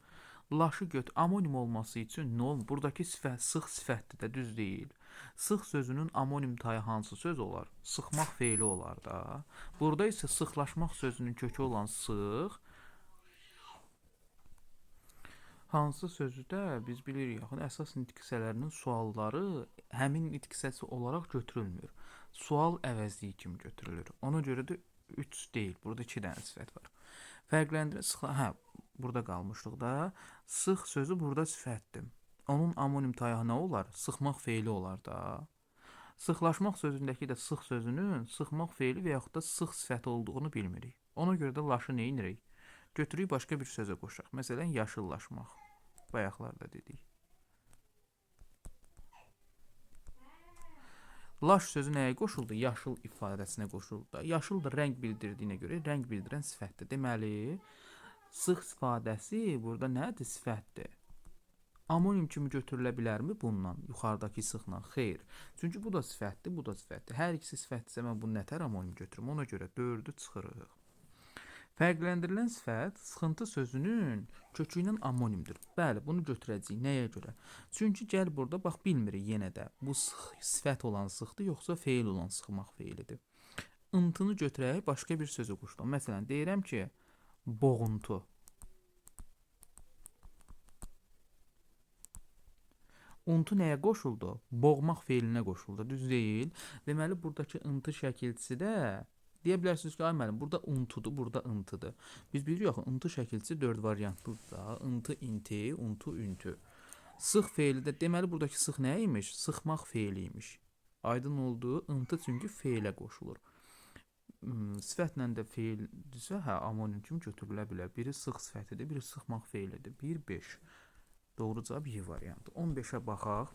laşı götür. Amonim olması üçün nə olur? Buradakı sifət sıx sifətdir də, düz deyil. Sıx sözünün amonim tayı hansı söz olar? Sıxmaq feili olar da. Burada isə sıxlaşmaq sözünün kökü olan sıx. Hansı sözü də biz bilirik, yaxın əsas nitq hissələrinin sualları həmin nitq hissəsi olaraq götürülmür. Sual əvəzliyi kimi götürülür. Ona görə də 3 deyil. Burada 2 dənə sifət var. Fərqləndirə, burada qalmışdıq da. Sıx sözü burada sifətdir. Onun amonim tayı nə olar? Sıxmaq feili olar da. Sıxlaşmaq sözündəki də sıx sözünün sıxmaq feili və yaxud da sıx sifəti olduğunu bilmirik. Ona görə də laşı nə edirik? Götürük başqa bir sözə qoşaq. Məsələn, yaşıllaşmaq. Bayaqlarda dedik. Laş sözü nəyə qoşuldu? Yaşıl ifadəsinə qoşuldu da. Yaşıl da rəng bildirdiyinə görə rəng bildirən sifətdir. Deməli, sıx ifadəsi burada nədir? Sifətdir. Amonim kimi götürülə bilərmi bundan? Yuxarıdakı sıxla? Xeyr. Çünki bu da sifətdir, bu da sifətdir. Hər ikisi sifətdirsə mən bunu nətər amonim götürüm? Ona görə 4-ü çıxırıq. Fərqləndirilən sifət sıxıntı sözünün kökü ilə amonimdir. Bəli, bunu götürəcəyik. Nəyə görə? Çünki gəl burada, bax, bilmirik yenə də. Bu sifət olan sıxdır, yoxsa feil olan sıxmaq feilidir. Intını götürək, başqa bir sözə qoşulam. Məsələn, deyirəm ki, boğuntu. Untu nəyə qoşuldu? Boğmaq feilinə qoşuldu. Düz deyil. Deməli, buradakı ıntı şəkilçisi də deyə bilərsiniz ki, ay müəllim, burada untudur, burada ıntıdır. Biz bilirik axı, ıntı şəkilçisi 4 variantlıdır da. Intı, inti, untu, üntü. Sıx feili də, deməli, buradakı sıx nə imiş? Sıxmaq feili imiş. Aydın olduğu, ıntı çünki feilə qoşulur. Sifətlə də feildirsə, amonim kimi götürülə bilər. Biri sıx sifətidir, biri sıxmaq feilidir. 1-5. Doğru cavab Y variantı. 15'ə baxaq.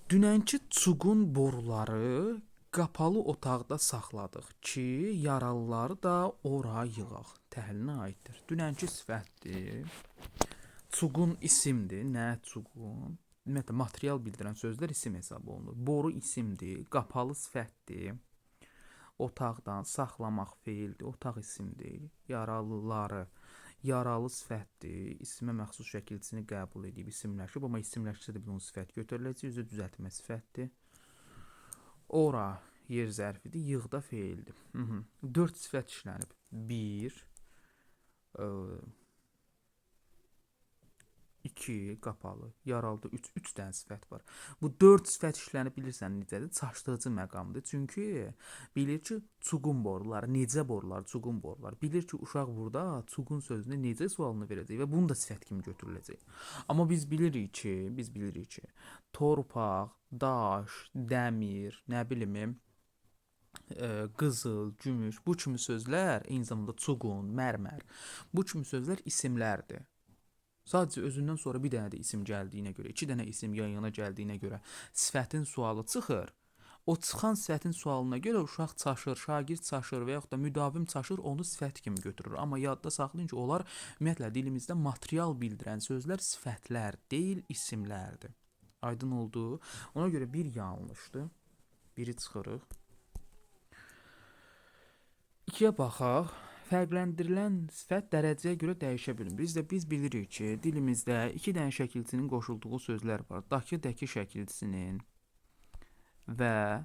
Dünənki çuqun boruları qapalı otaqda saxladıq ki, yaralıları da ora yığaq. Təhlilinə aiddir. Dünənki sifətdir. Çuqun isimdir. Nə çuqun? Ümumiyyətlə, material bildirən sözlər isim hesab olunur. Boru isimdir. Qapalı sifətdir. Otaqdan saxlamaq feildir. Otaq isimdir. Yaralıları. Yaralı sifətdir. İsimə məxsus şəkilçisini qəbul edib isimləşib, amma isimləşsə də bunun sifət götürüləcək, üzə düzəltmə sifətdir. Ora yer zərfidir, yığda feildir. 4 sifət işlənib. 1, 2 qapalı, yaralıda 3, 3 dənə sifət var. Bu 4 sifət işlənib bilirsən necədir? Çaşdırıcı məqamdır. Çünki bilir ki, çuqun borular, necə borular, çuqun borular. Bilir ki, uşaq burada çuqun sözünə necə sualını verəcək və bunu da sifət kimi götürüləcək. Amma biz bilirik ki, torpaq, daş, dəmir, nə bilim, qızıl, gümüş, bu kimi sözlər, eyni zamanda çuqun, mərmər, bu kimi sözlər isimlərdir. Sadəcə özündən sonra bir dənə də isim gəldiyinə görə, 2 dənə isim yan-yana gəldiyinə görə sifətin sualı çıxır. O çıxan sifətin sualına görə uşaq çaşır, şagird çaşır və yaxud da müdavim çaşır, onu sifət kimi götürür. Amma yadda saxlayın ki, onlar ümumiyyətlə dilimizdə material bildirən sözlər sifətlər deyil, isimlərdir. Aydın oldu? Ona görə bir yanlışdır. Biri çıxırıq. 2-yə baxaq. Fərqləndirilən sifət dərəcəyə görə dəyişə bilir. Biz bilirik ki, dilimizdə 2 dənə şəkilçinin qoşulduğu sözlər var. Dakı, dəki şəkilçisinin və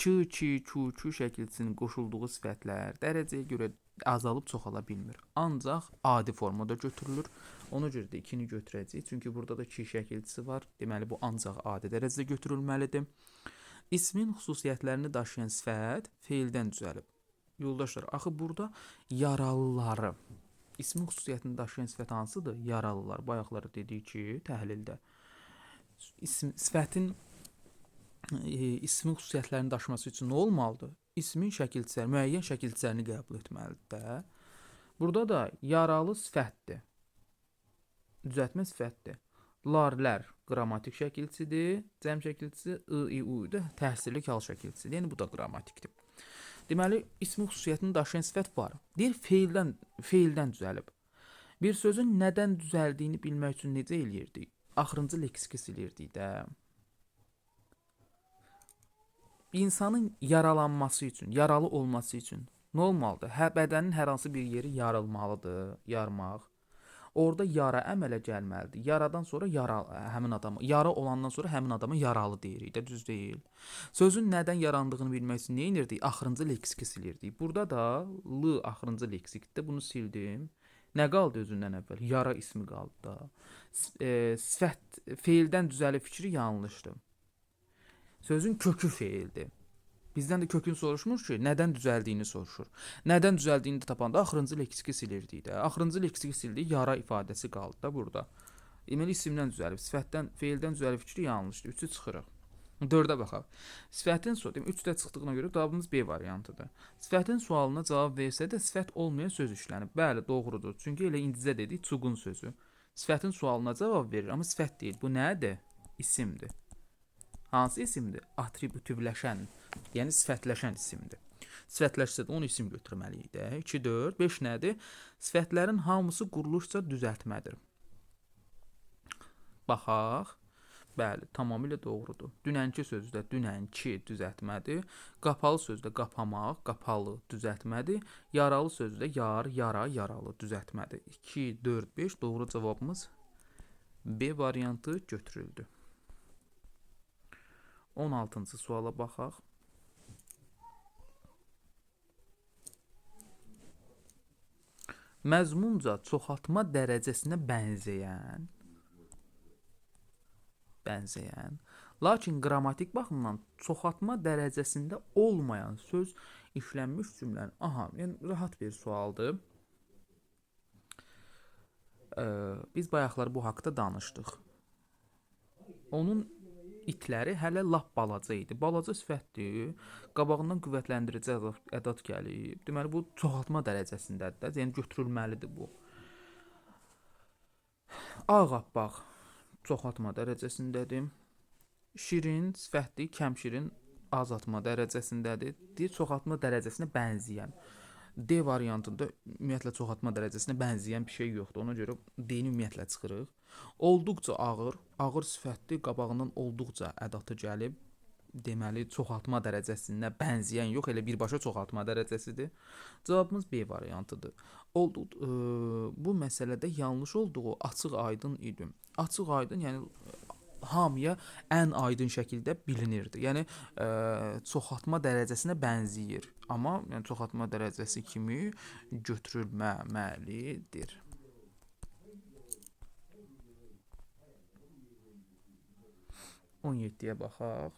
çı, çi, çu, çu şəkilçisinin qoşulduğu sifətlər dərəcəyə görə azalıb çoxala bilmir. Ancaq adi formada götürülür. Ona görə də 2-ni götürəcəyik. Çünki burada da ki şəkilçisi var. Deməli, bu ancaq adi dərəcədə götürülməlidir. İsmin xüsusiyyətlərini daşıyan sifət feildən düzəlib. Yoldaşlar, axı burada yaralıları, ismin xüsusiyyətini daşıyan sifət hansıdır? Yaralılar. Bayaqları dedik ki, təhlildə sifətin ismin xüsusiyyətlərini daşıması üçün nə olmalıdır? İsmin şəkilçiləri, müəyyən şəkilçilərini qəbul etməlidir də. Burada da yaralı sifətdir. Düzəltmə sifətdir. Larlər qrammatik şəkilçidir, cəm şəkilçisi I, U da təhsirli kal şəkilçisidir. Yəni bu da qrammatikdir. Deməli, ismin xüsusiyyətini daşıyan sifət var. Deyir, feildən düzəlib. Bir sözün nədən düzəldiyini bilmək üçün necə eləyirdik? Axırıncı leksiki silirdik də. İnsanın yaralanması üçün, yaralı olması üçün nə olmalıdır? Bədənin hər hansı bir yeri yarılmalıdır, yarmaq. Orada yara əmələ gəlməlidir. Yaradan sonra həmin adama, yara olandan sonra həmin adama yaralı deyirik də, düz deyil. Sözün nədən yarandığını bilmək üçün nə edirdik? Axırıncı leksiki silirdik. Burada da l axırıncı leksikdir. Bunu sildim. Nə qaldı özündən əvvəl? Yara ismi qaldı da. Sifət feildən düzəlib fikri yanlışdır. Sözün kökü feildir. Bizdən də kökünü soruşmur ki, nədən düzəldiyini soruşur. Nədən düzəldiyini də tapanda axırıncı leksiki silirdik də. Axırıncı leksiki sildik, yara ifadəsi qaldı da burada. Deməli isimdən düzəlib, sifətdən, feildən düzəlib fikri yanlışdır. 3-ü çıxırıq. 4-ə baxaq. Sifətin 3-də çıxdığına görə cavabımız B variantıdır. Sifətin sualına cavab versə də sifət olmayan söz işlənib. Bəli, doğrudur. Çünki elə indicə dedik, çuqun sözü. Sifətin sualına cavab verir, amma sifət deyil. Bu nədir? İsimdir. Hansı isimdir? Atributivləşən, yəni sifətləşən isimdir. Sifətləşsə də onu isim götürməliyik də. 2, 4, 5 nədir? Sifətlərin hamısı quruluşca düzəltmədir. Baxaq. Bəli, tamamilə doğrudur. Dünənki sözdə dünənki düzəltmədir. Qapalı sözdə qapamaq, qapalı düzəltmədir. Yaralı sözdə yar, yara, yaralı düzəltmədir. 2, 4, 5 doğru cavabımız B variantı götürüldü. 16-cı suala baxaq. Məzmunca çoxaltma dərəcəsinə bənzəyən, lakin qrammatik baxımdan çoxaltma dərəcəsində olmayan söz işlənmiş cümlənin. Yəni rahat bir sualdır. Biz bayaqlar bu haqda danışdıq. Onun itləri hələ lap balaca idi. Balaca sifətdir. Qabağından qüvvətləndirici ədat gəlib. Deməli, bu çoxaltma dərəcəsindədir. Yəni, götürülməlidir bu. Ağappaq çoxaltma dərəcəsindədir. Şirin sifətdir, kəmşirin azaltma dərəcəsindədir. Deyir, çoxaltma dərəcəsinə bənzəyən. D variantında ümumiyyətlə çoxaltma dərəcəsinə bənzəyən bir şey yoxdur. Ona görə D-ni ümumiyyətlə çıxırıq. Olduqca ağır, ağır sifətli, qabağından olduqca ədatı gəlib. Deməli, çoxaltma dərəcəsinə bənzəyən yox, elə birbaşa çoxaltma dərəcəsidir. Cavabımız B variantıdır. Bu məsələdə yanlış olduğu açıq aydın idi. Açıq aydın, yəni hamıya ən aydın şəkildə bilinirdi. Yəni çoxaltma dərəcəsinə bənzəyir, amma yəni, çoxaltma dərəcəsi kimi götürülməməlidir. 17-yə baxaq.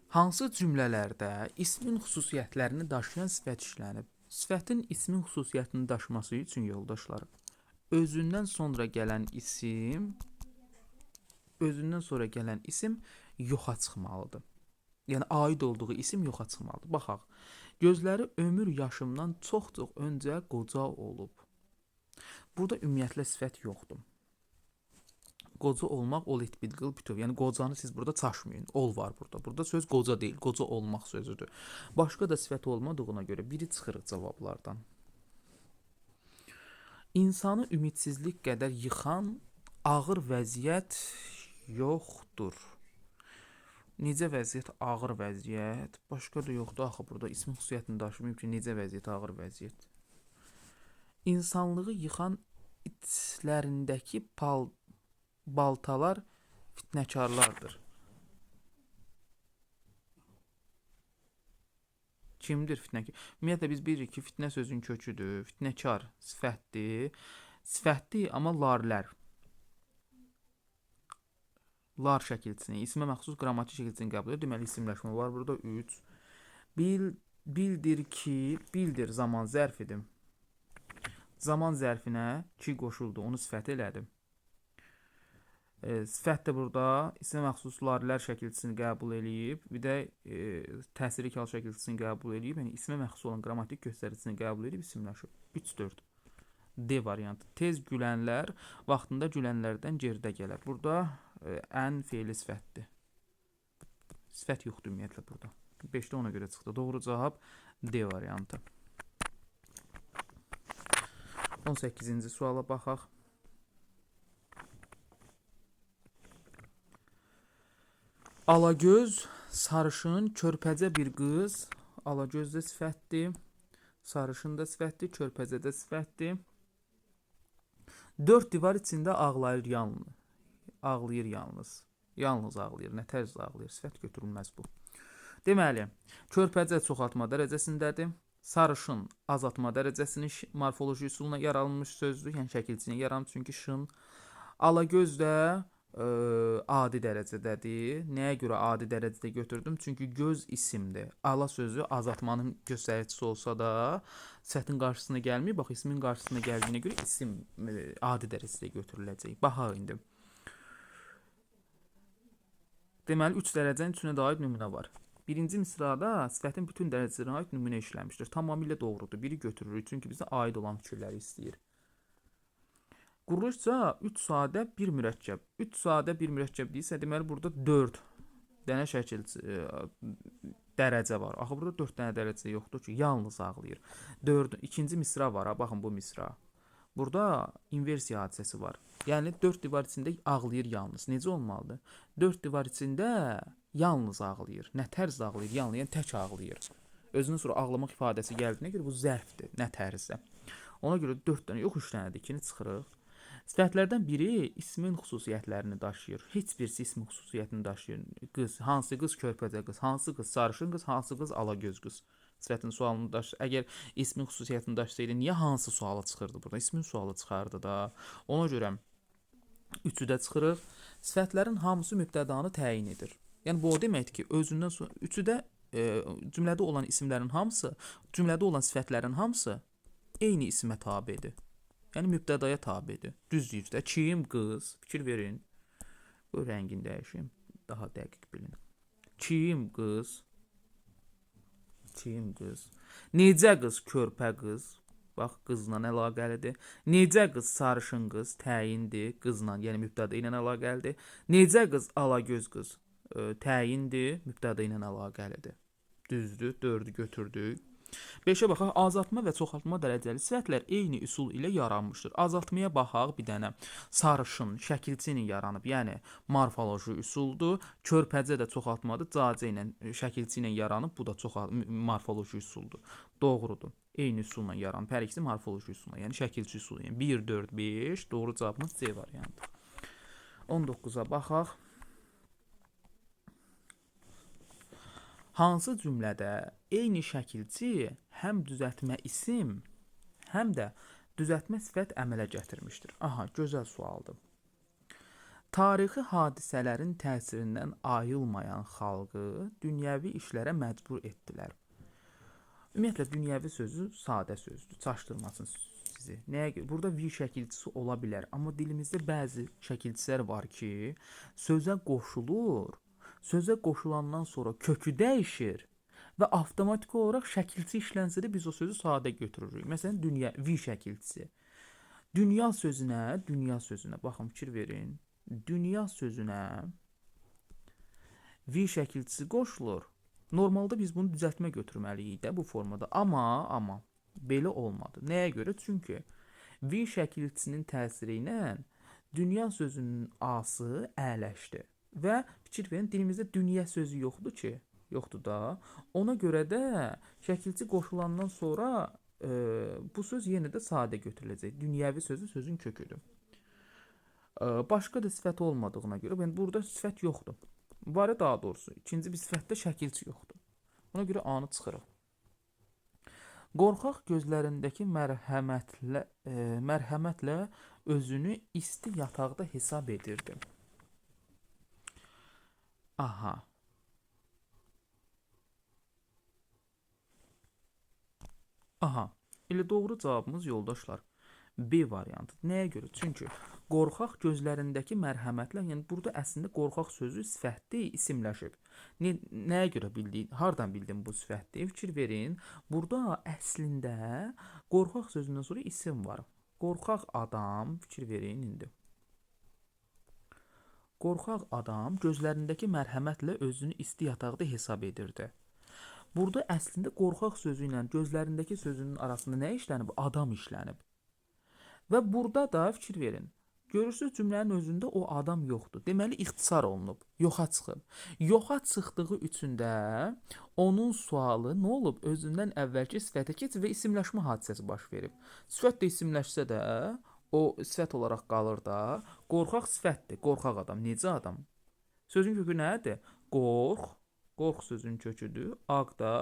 Hansı cümlələrdə ismin xüsusiyyətlərini daşıyan sifət işlənib? Sifətin ismin xüsusiyyətini daşıması üçün yoldaşlar, özündən sonra gələn isim yoxa çıxmalıdır. Yəni aid olduğu isim yoxa çıxmalıdır. Baxaq. Gözləri ömür yaşımdan çox-çox öncə qoca olub. Burada ümumiyyətlə sifət yoxdur. Qoca olmaq ol etbilqil bütöv. Yəni qocanı siz burada çaşmayın. Ol var burada. Burada söz qoca deyil, qoca olmaq sözüdür. Başqa da sifət olmadığına görə biri çıxırıq cavablardan. İnsanı ümidsizlik qədər yıxan ağır vəziyyət yoxdur. Necə vəziyyət? Ağır vəziyyət. Başqa da yoxdur. Axı burada ismin xüsusiyyətini daşımayıb ki, necə vəziyyət? Ağır vəziyyət. İnsanlığı yıxan içlərindəki baltalar fitnəkarlardır. Kimdir fitnəkar? Ümumiyyətlə biz bilirik ki, fitnə sözün köküdür. Fitnəkar sifətdir. Sifətdir, amma larlər. Lar şəkilçisini, ismə məxsus qrammatik şəkilçisini qəbul edir. Deməli, isimləşmə var burada 3. Bildir ki, bildir zaman zərfidir. Zaman zərfinə ki qoşuldu, onu sifət elədim. Sifət də burada ismə məxsus larlər şəkilçisini qəbul eləyib, bir də təsiri kal şəkilçisini qəbul eləyib, yəni ismə məxsus olan qrammatik göstəricisini qəbul edib isimləşib. 3-4. D variantı. Tez gülənlər vaxtında gülənlərdən geridə gələr. Burada ən fe'li sifətdir. Sifət yoxdur ümumiyyətlə burada. 5-də ona görə çıxdı. Doğru cavab D variantı. 18-ci suala baxaq. Alagöz, sarışın, körpəcə bir qız. Alagöz də sifətdir. Sarışın da sifətdir, körpəcə də sifətdir. 4 divar içində ağlayır yalnız. Ağlayır yalnız. Yalnız ağlayır. Nə tərz ağlayır? Sifət götürülməz bu. Deməli, körpəcə çoxaltma dərəcəsindədir. Sarışın azaltma dərəcəsinin morfoloji üsuluna yaranmış sözdür. Yəni şəkilçiyə yaranmış, çünki şın. Alagöz də adi dərəcədədir. Nəyə görə adi dərəcədə götürdüm? Çünki göz isimdir. Ala sözü azaltmanın göstəricisi olsa da sifətin qarşısına gəlmir. Bax, ismin qarşısına gəldiyinə görə isim adi dərəcədə götürüləcək. Baxaq indi. Deməli, 3 dərəcənin üçünə də aid nümunə var. Birinci misrada sifətin bütün dərəcələrinə aid nümunə işləmişdir. Tamamilə doğrudur. Biri götürürük, çünki bizə aid olan fikirləri istəyir. Quruluşca 3 sadə 1 mürəkkəb. 3 sadə 1 mürəkkəb deyilsə, deməli burada 4 dənə şəkil dərəcə var. Axı burada 4 dənə dərəcə yoxdur ki, yalnız ağlayır. 2-ci misra var, baxın bu misra. Burada inversiya hadisəsi var. Yəni 4 divar içində ağlayır yalnız. Necə olmalıdır? 4 divar içində yalnız ağlayır. Nə tərz ağlayır? Yalnız, yəni tək ağlayır. Özündən sonra ağlamaq ifadəsi gəldiyinə görə bu zərfdir, nə tərzdə. Ona görə 4 dənə yox, 3 dənədir. 2-ni çıxırıq. Sifətlərdən biri ismin xüsusiyyətlərini daşıyır. Heç birisi ismin xüsusiyyətini daşıyır. Qız, hansı qız körpəcə qız, hansı qız sarışın qız, hansı qız alagöz qız. Sifətin sualını daşıyır. Əgər ismin xüsusiyyətini daşısaydı, niyə hansı sualı çıxırdı burada? İsmin sualı çıxardı da. Ona görə 3-ü də çıxırıq. Sifətlərin hamısı mübtədanı təyin edir. Yəni bu o deməkdir ki, özündən sonra 3-ü də cümlədə olan isimlərin hamısı, cümlədə olan sifətlərin hamısı eyni ismə tabedir. Yəni mübtədaya tabedir. Düzdür də. Kim qız? Fikir verin. Bu rəngini dəyişim. Daha dəqiq bilin. Kim qız? Kim qız? Necə qız? Körpə qız. Bax, qızla əlaqəlidir. Necə qız? Sarışın qız. Təyindir. Qızla, yəni mübtəda ilə əlaqəlidir. Necə qız? Alagöz qız. Təyindir. Mübtəda ilə əlaqəlidir. Düzdür. 4-ü götürdük. 5-ə baxaq. Azaltma və çoxaltma dərəcəli sifətlər eyni üsul ilə yaranmışdır. Azaltmaya baxaq bir dənə. Sarışın şəkilçi ilə yaranıb, yəni morfoloji üsuldur. Körpəcə də çoxaltmadır. Cacə ilə şəkilçi ilə yaranıb, bu da morfoloji üsuldur. Doğrudur. Eyni üsulla yaranıb. Hər ikisi morfoloji üsulla, yəni şəkilçi üsulu. Yəni 1, 4, 5. Doğru cavabımız C variantı. 19-a baxaq. Hansı cümlədə eyni şəkilçi həm düzəltmə isim, həm də düzəltmə sifət əmələ gətirmişdir? Aha, gözəl sualdır. Tarixi hadisələrin təsirindən ayılmayan xalqı dünyəvi işlərə məcbur etdilər. Ümumiyyətlə dünyəvi sözü sadə sözdür, çaşdırmasın sizi. Nəyə görə? Burada vi şəkilçisi ola bilər, amma dilimizdə bəzi şəkilçilər var ki, sözə qoşulur. Sözə qoşulandan sonra kökü dəyişir və avtomatik olaraq şəkilçi işlənsə də biz o sözü sadə götürürük. Məsələn, dünya vi şəkilçisi. Dünya sözünə baxın, fikir verin. Dünya sözünə vi şəkilçisi qoşulur. Normalda biz bunu düzəltmə götürməliyik də bu formada. Amma belə olmadı. Nəyə görə? Çünki vi şəkilçisinin təsiri ilə dünya sözünün ası ələşdi. Və fikir verin, dilimizdə dünya sözü yoxdur ki, yoxdur da. Ona görə də şəkilçi qoşulandan sonra bu söz yenə də sadə götürüləcək. Dünyəvi sözü sözün köküdür. Başqa da sifət olmadığına görə, yəni burada sifət yoxdur. Var daha doğrusu, ikinci bir sifətdə şəkilçi yoxdur. Ona görə anı çıxırıq. Qorxaq gözlərindəki mərhəmətlə özünü isti yataqda hesab edirdi. Aha. Elə doğru cavabımız yoldaşlar B variantı. Nəyə görə? Çünki qorxaq gözlərindəki mərhəmətlə, yəni burada əslində qorxaq sözü sifətdir, isimləşib. Nəyə görə bildik? Hardan bildim bu sifətdir? Fikir verin. Burada əslində qorxaq sözündən sonra isim var. Qorxaq adam, fikir verin indi. Qorxaq adam gözlərindəki mərhəmətlə özünü isti yataqda hesab edirdi. Burada əslində qorxaq sözü ilə gözlərindəki sözünün arasında nə işlənib? Adam işlənib. Və burada da fikir verin. Görürsünüz cümlənin özündə o adam yoxdur. Deməli ixtisar olunub, yoxa çıxıb. Yoxa çıxdığı üçün də onun sualı nə olub? Özündən əvvəlki sifətə keçib və isimləşmə hadisəsi baş verib. Sifət də isimləşsə də o sifət olaraq qalır da. Qorxaq sifətdir, qorxaq adam. Necə adam? Sözün kökü nədir? Qorx sözün köküdür. Aq da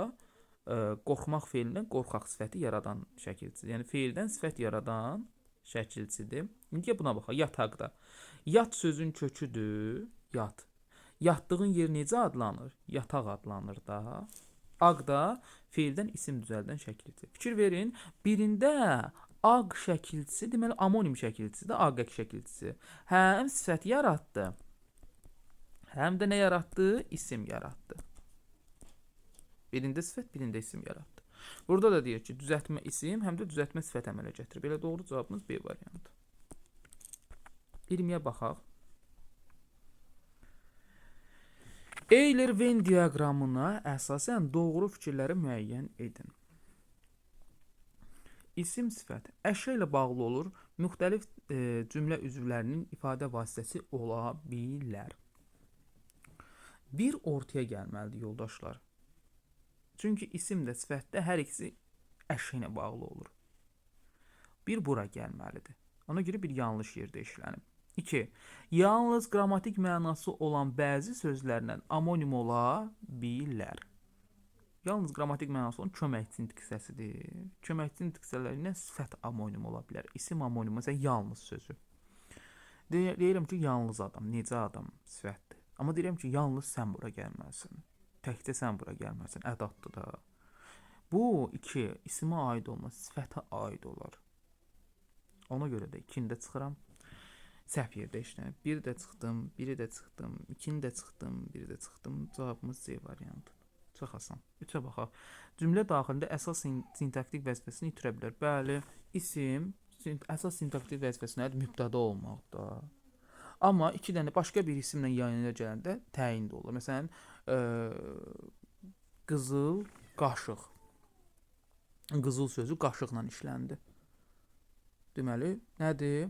qorxmaq feilindən qorxaq sifəti yaradan şəkilçidir. Yəni feildən sifət yaradan şəkilçidir. İndi buna baxaq. Yataqda. Yat sözün köküdür. Yat. Yatdığın yer necə adlanır? Yataq adlanır da. Aq da feildən isim düzəldən şəkilçidir. Fikir verin. Birində aq şəkilçisi, deməli amonim şəkilçisi də aq şəkilçisi. Həm sifət yaratdı, həm də nə yaratdı? İsim yaratdı. Birində sifət, birində isim yaratdı. Burada da deyir ki, düzəltmə isim, həm də düzəltmə sifət əmələ gətirir. Belə doğru cavabımız B variantı. 20-yə baxaq. Euler-Venn diaqramına əsasən doğru fikirləri müəyyən edin. İsim sifət əşya ilə bağlı olur, müxtəlif cümlə üzvlərinin ifadə vasitəsi ola bilər. Bir ortaya gəlməlidir yoldaşlar. Çünki isim də sifət də hər ikisi əşya ilə bağlı olur. Bir bura gəlməlidir. Ona görə bir yanlış yerdə işlənib. 2. Yalnız qrammatik mənası olan bəzi sözlərlə amonim ola bilər. Yalnız qrammatik mənası olan köməkçi intiqsəsidir. Köməkçi intiqsələrlə sifət amonim ola bilər. İsim amonim, məsələn, yalnız sözü. Deyirəm ki, yalnız adam, necə adam sifətdir. Amma deyirəm ki, yalnız sən bura gəlməlisən. Təkcə sən bura gəlməlisən, ədatdır da. Bu 2 isimə aid olmaz, sifətə aid olar. Ona görə də 2-ni də çıxıram. Səhv yerdə işlənib. 1 də çıxdım, 1 də çıxdım, 2-ni də çıxdım, 1 də çıxdım. Cavabımız C variantı. Çox asan. 3-ə baxaq. Cümlə daxilində əsas sintaktik vəzifəsini itirə bilər. Bəli, isim əsas sintaktik vəzifəsi nədir? Mübtəda olmaqda. Amma 2 dənə başqa bir isimlə yanına gələndə təyin də olur. Məsələn, qızıl, qaşıq. Qızıl sözü qaşıqla işləndi. Deməli, nədir?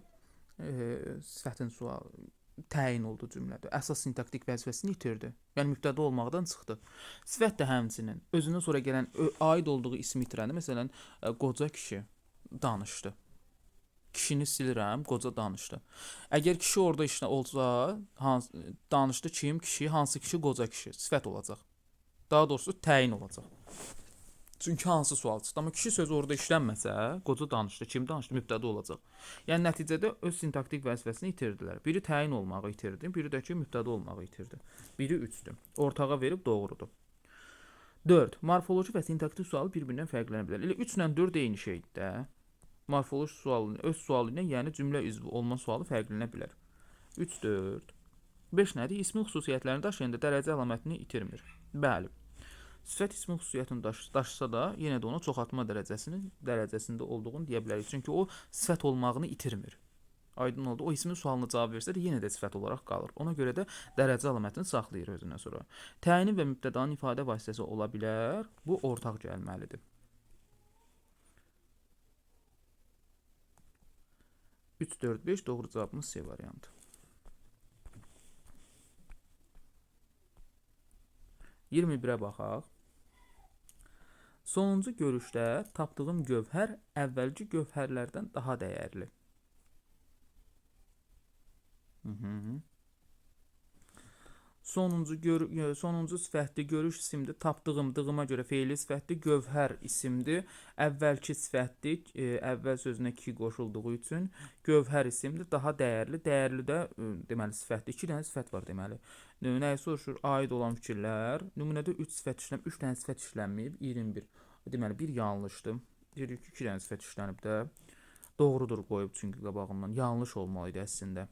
Sifətin sualı təyin oldu cümlədə. Əsas sintaktik vəzifəsini itirdi. Yəni mübtəda olmaqdan çıxdı. Sifət də həmçinin özündən sonra gələn aid olduğu ismi itirəndə, məsələn, qoca kişi danışdı. Kişini silirəm, qoca danışdı. Əgər kişi orada işlə olsa, danışdı kim? Kişi, hansı kişi? Qoca kişi. Sifət olacaq. Daha doğrusu təyin olacaq. Çünki hansı sual çıxdı. Amma kişi sözü orada işlənməsə, qoca danışdı, kim danışdı, mübtəda olacaq. Yəni nəticədə öz sintaktik vəzifəsini itirdilər. Biri təyin olmağı itirdi, biri də ki mübtəda olmağı itirdi. Biri 3-dür. Ortağa verib doğrudur. 4. Morfoloji və sintaktik sualı bir-birindən fərqlənə bilər. Elə 3 ilə 4 eyni şeydir də. Morfoloji sualı öz sualı ilə, yəni cümlə üzvü olma sualı fərqlənə bilər. 3, 4. 5 nədir? İsmin xüsusiyyətlərini daşıyanda dərəcə əlamətini itirmir. Bəli. Sifət ismin xüsusiyyətini daşısa da, yenə də ona çoxaltma dərəcəsində olduğunu deyə bilərik. Çünki o sifət olmağını itirmir. Aydın oldu. O ismin sualına cavab versə də yenə də sifət olaraq qalır. Ona görə də dərəcə əlamətini saxlayır özündən sonra. Təyinin və mübtədanın ifadə vasitəsi ola bilər. Bu ortaq gəlməlidir. 3, 4, 5 doğru cavabımız C variantı. 21-ə baxaq. Sonuncu görüşdə tapdığım gövhər əvvəlki gövhərlərdən daha dəyərli. Sonuncu sifətli görüş isimdir. Tapdığım, dığıma görə feili sifətli, gövhər isimdir. Əvvəlki sifətli, əvvəl sözünə ki qoşulduğu üçün gövhər isimdir. Daha dəyərli. Dəyərli də deməli sifətli. 2 dənə sifət var deməli. Nəyə soruşur? Aid olan fikirlər. Nümunədə 3 sifət işlənib, 3 dənə sifət işlənməyib, 21. Deməli, bir yanlışdır. Dedik ki, 2 dənə sifət işlənib də. Doğrudur qoyub çünki qabağından. Yanlış olmalıydı əslində.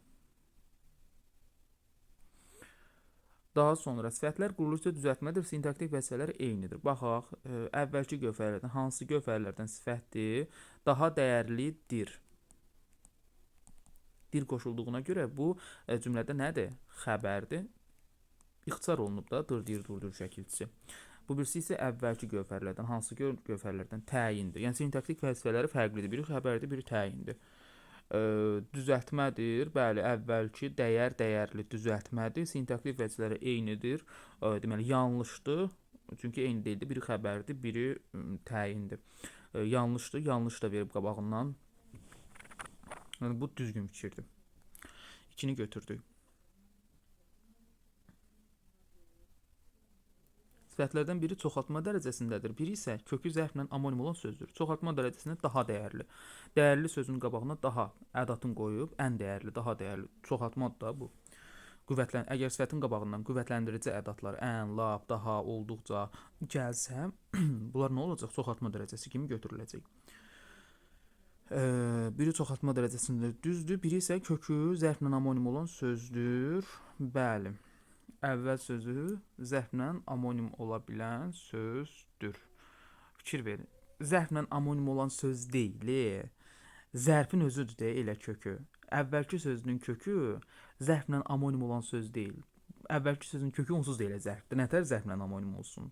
Daha sonra sifətlər quruluşda düzəltmədir, sintaktik vəzifələr eynidir. Baxaq, əvvəlki gövhərlərdən hansı gövhərlərdən sifətdir? Daha dəyərlidir. Dir qoşulduğuna görə bu cümlədə nədir? Xəbərdir. İxtisar olunub da dır şəkilçisi. Bu birisi isə əvvəlki gövhərlərdən, hansı gövhərlərdən təyindir. Yəni sintaktik vəzifələri fərqlidir. Biri xəbərdir, biri təyindir. Düzəltmədir. Bəli, əvvəlki dəyərli düzəltmədir. Sintaktik vəzifələri eynidir. Deməli, yanlışdır. Çünki eyni deyildi. Biri xəbərdir, biri təyindir. Yanlışdır, yanlış da verib qabağından. Yəni, bu düzgün fikirdir. 2-ni götürdük. Sifətlərdən biri çoxaltma dərəcəsindədir, biri isə kökü zərflə amonim olan sözdür. Çoxaltma dərəcəsində daha dəyərli. Dəyərli sözün qabağına daha ədatını qoyub, ən dəyərli, daha dəyərli. Çoxaltmadır da bu. Əgər sifətin qabağından qüvvətləndirici ədatlar ən, lap, daha, olduqca gəlsə, bunlar nə olacaq? Çoxaltma dərəcəsi kimi götürüləcək. Biri çoxaltma dərəcəsində düzdür, biri isə kökü zərflə amonim olan sözdür. Bəli. Əvvəl sözü zərflə amonim ola bilən sözdür. Fikir verin. Zərflə amonim olan söz deyil. Zərfin özüdür də elə kökü. Əvvəlki sözünün kökü zərflə amonim olan söz deyil. Əvvəlki sözün kökü onsuz da elə zərfdir. Nətər zərflə amonim olsun?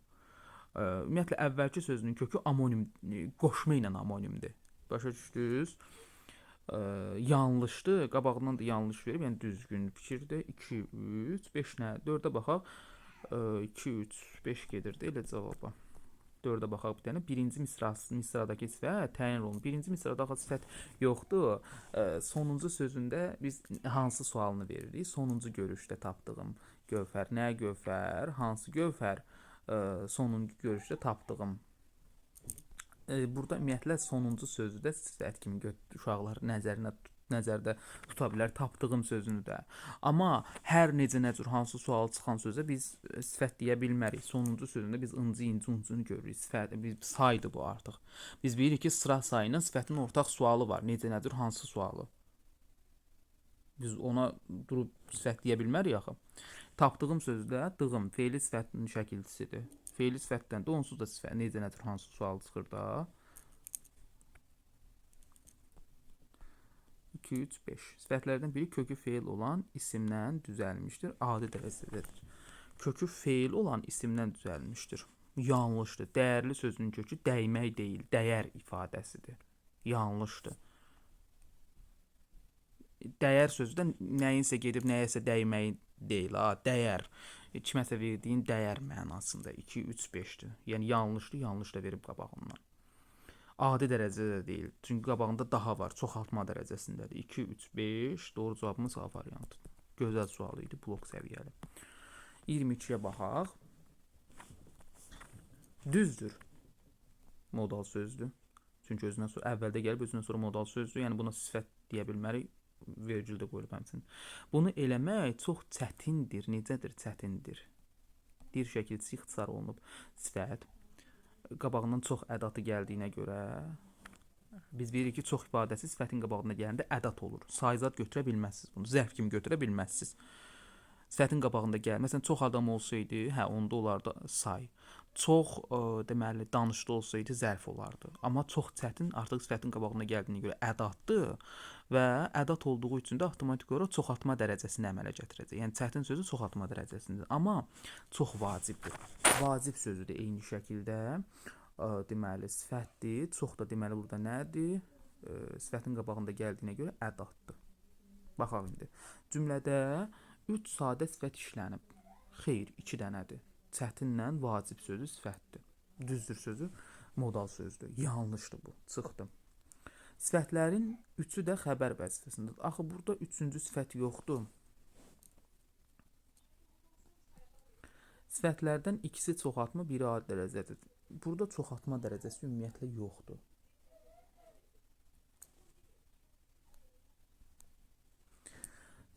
Ümumiyyətlə, əvvəlki sözünün kökü amonim, qoşma ilə amonimdir. Başa düşdünüz? Yanlışdır. Qabağından da yanlış verib, yəni düzgün fikirdir. 2, 3, 5 nə? 4-ə baxaq. 2, 3, 5 gedirdi elə cavaba. 4-ə baxaq bir dənə. Birinci misradakı sifət təyin olunur. Birinci misrada axı sifət yoxdur. Sonuncu sözündə biz hansı sualını veririk? Sonuncu görüşdə tapdığım gövhər. Nə gövhər? Hansı gövhər? Sonuncu görüşdə tapdığım. Burada ümumiyyətlə sonuncu sözü də sifət kimi uşaqlar nəzərdə tuta bilər, tapdığım sözünü də. Amma hər necə cür hansı sual çıxan sözə biz sifət deyə bilmərik. Sonuncu sözündə biz incini görürük. Sifət, saydır bu artıq. Biz bilirik ki, sıra sayının sifətin ortaq sualı var. Necə cür hansı sualı? Biz ona durub sifət deyə bilmərik axı. Tapdığım sözdə dığım feili sifətin şəkilçisidir. Feili sifətdən də onsuz da sifət necə cür hansı sual çıxır da. 2, 3, 5. Sifətlərdən biri kökü feil olan isimdən düzəlmişdir. Adi dərəcədədir. Kökü feil olan isimdən düzəlmişdir. Yanlışdır. Dəyərli sözünün kökü dəymək deyil, dəyər ifadəsidir. Yanlışdır. Dəyər sözü də nəyinsə gedib nəyəsə dəymək deyil, dəyər. Kiməsə verdiyin dəyər mənasında 2, 3, 5-dir. Yəni yanlışdır, yanlış da verib qabağından. Adi dərəcədə deyil. Çünki qabağında daha var. Çoxaltma dərəcəsindədir. 2, 3, 5. Doğru cavabımız A variantıdır. Gözəl sual idi. Blok səviyyəli. 22-yə baxaq. Düzdür. Modal sözdür. Çünki özündən sonra əvvəldə gəlib özündən sonra modal sözdür. Yəni buna sifət deyə bilmərik. Vergüldə qoyulub həmçinin. Bunu eləmək çox çətindir. Necədir? Çətindir. Bir şəkilçisi ixtisar olunub. Sifət qabağından çox ədatı gəldiyinə görə biz bilirik ki, çox ifadəsi sifətin qabağına gələndə ədat olur. Sayzad götürə bilməzsiniz bunu. Zərf kimi götürə bilməzsiniz. Sifətin qabağında gəl. Məsələn, çox adam olsaydı, hə, onda olardı say. Çox deməli danışdı olsaydı zərf olardı. Amma çox çətin artıq sifətin qabağına gəldiyinə görə ədatdır və ədat olduğu üçün də avtomatik olaraq çoxaltma dərəcəsini əmələ gətirəcək. Yəni çətin sözü çoxaltma dərəcəsində, amma çox vacibdir. Vacib sözü də eyni şəkildə deməli sifətdir. Çox da deməli burada nədir? Sifətin qabağında gəldiyinə görə ədatdır. Baxaq indi. Cümlədə 3 sadə sifət işlənib. Xeyr, 2 dənədir. Çətinlə vacib sözü sifətdir. Düzdür sözü modal sözdür. Yanlışdır bu. Çıxdı. Sifətlərin 3-ü də xəbər vəzifəsindədir. Axı burada 3-cü sifət yoxdur. Sifətlərdən ikisi çoxaltma, biri adi dərəcədir. Burada çoxaltma dərəcəsi ümumiyyətlə yoxdur.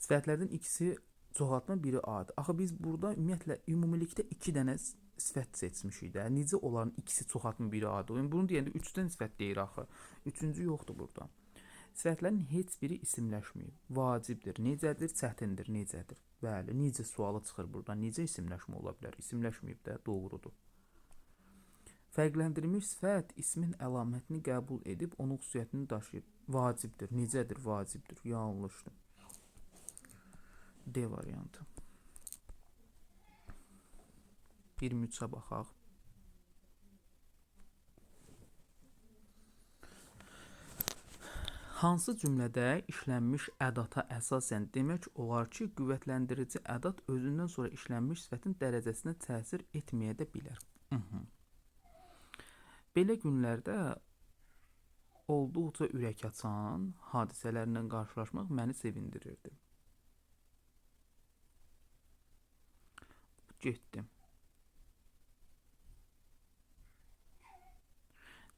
Sifətlərdən ikisi çoxaltma, biri adi. Axı biz burada ümumiyyətlə ümumilikdə 2 dənə sifət seçmişik də. Necə onların ikisi çoxaltma, biri adi? Yəni bunu deyəndə 3 dənə sifət deyir axı. 3-cü yoxdur burada. Sifətlərin heç biri isimləşməyib. Vacibdir. Necədir? Çətindir. Necədir? Bəli, necə sualı çıxır burada. Necə isimləşmə ola bilər? İsimləşməyib də, doğrudur. Fərqləndirilmiş sifət ismin əlamətini qəbul edib onun xüsusiyyətini daşıyır. Vacibdir. Necədir? Vacibdir. Yanlışdır. D variantı. 23-ə baxaq. Hansı cümlədə işlənmiş ədata əsasən demək olar ki, qüvvətləndirici ədat özündən sonra işlənmiş sifətin dərəcəsinə təsir etməyə də bilər. Belə günlərdə olduqca ürək açan hadisələrlə qarşılaşmaq məni sevindirirdi. Getdim.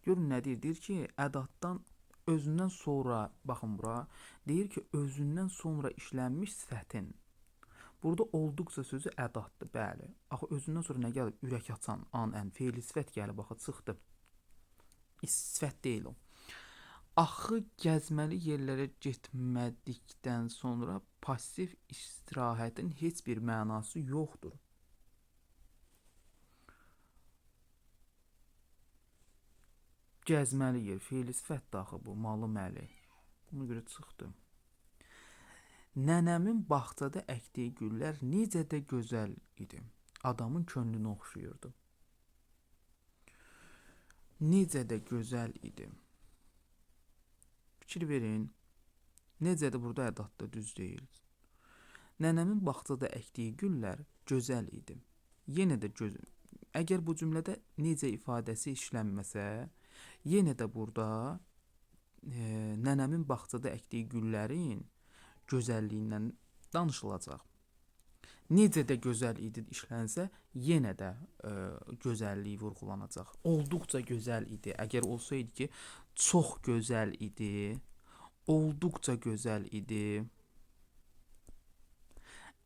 Görün nə deyir? Deyir ki, ədatdan özündən sonra, baxın bura, deyir ki, özündən sonra işlənmiş sifətin. Burada olduqca sözü ədatdır, bəli. Axı özündən sonra nə gəlib? Ürək açan, an, ən, feili sifət gəlib, axı çıxdı. Sifət deyil o. Axı gəzməli yerlərə getmədikdən sonra pasiv istirahətin heç bir mənası yoxdur. Gəzməli yer, feili sifət daxı bu, malı məli. Buna görə çıxdı. Nənəmin bağçada əkdiyi güllər necə də gözəl idi. Adamın könlünü oxşuyurdu. Necə də gözəl idi. Fikir verin. Necə də burada ədatda düz deyil. Nənəmin bağçada əkdiyi güllər gözəl idi. Yenə də gözəl. Əgər bu cümlədə necə ifadəsi işlənməsə, yenə də burada nənəmin bağçada əkdiyi güllərin gözəlliyindən danışılacaq. Necə də gözəl idi işlənsə, yenə də gözəlliyi vurğulanacaq. Olduqca gözəl idi. Əgər olsaydı ki, çox gözəl idi, olduqca gözəl idi,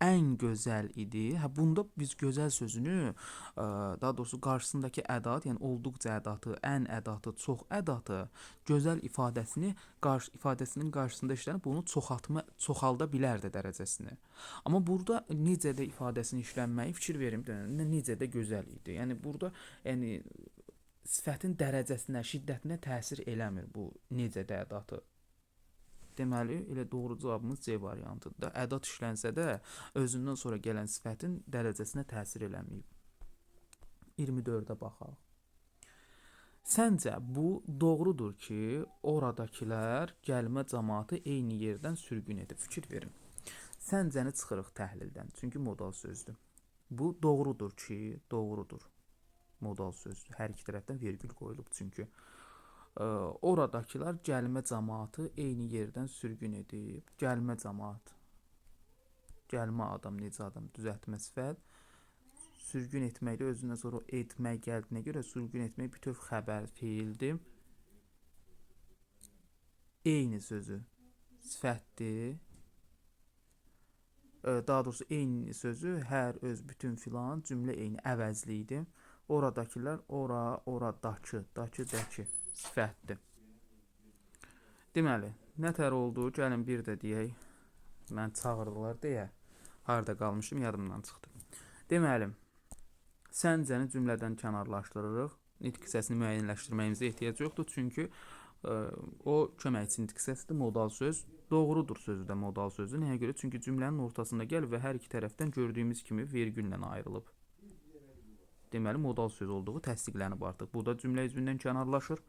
ən gözəl idi. Hə, bunda biz gözəl sözünü, daha doğrusu qarşısındakı ədat, yəni olduqca ədatı, ən ədatı, çox ədatı, gözəl ifadəsinin qarşısında işlənib bunu çoxalda bilərdi dərəcəsini. Amma burada necə də ifadəsinin işlənməyi fikir verin, necə də gözəl idi. Yəni burada sifətin dərəcəsinə, şiddətinə təsir eləmir bu necə də ədatı. Deməli, elə doğru cavabımız C variantıdır. Ədat işlənsə də özündən sonra gələn sifətin dərəcəsinə təsir eləməyib. 24-ə baxaq. Səncə bu doğrudur ki, oradakılar gəlmə cəmaatı eyni yerdən sürgün edib? Fikir verin. Səncəni çıxırıq təhlildən, çünki modal sözdür. Bu doğrudur ki, doğrudur. Modal sözdür. Hər iki tərəfdən vergül qoyulub çünki. Oradakılar gəlmə cəmaatı eyni yerdən sürgün edib. Gəlmə cəmaat. Gəlmə adam, necə adam? Düzəltmə sifət. Sürgün etməkdə özündən sonra etmək gəldiyinə görə sürgün etmək bütöv xəbər feildir. Eyni sözü sifətdir. Daha doğrusu eyni sözü hər, öz, bütün filan cümlə eyni əvəzlidir. Oradakılar ora, oradakı, dakı, dəki sifətdir. Deməli, nətər oldu? Gəlin bir də deyək. Mən çağırdılar deyə. Harda qalmışım, yadımdan çıxdı. Deməli, səncəni cümlədən kənarlaşdırırıq. Nitq hissəsini müəyyənləşdirməyimizə ehtiyac yoxdur, çünki o köməkçi nitq hissəsidir, modal söz. Doğrudur sözü də modal sözdür. Nəyə görə? Çünki cümlənin ortasında gəlir və hər iki tərəfdən gördüyümüz kimi vergüllə ayrılıb. Deməli, modal söz olduğu təsdiqlənib artıq. Bu da cümlə üzvündən kənarlaşır.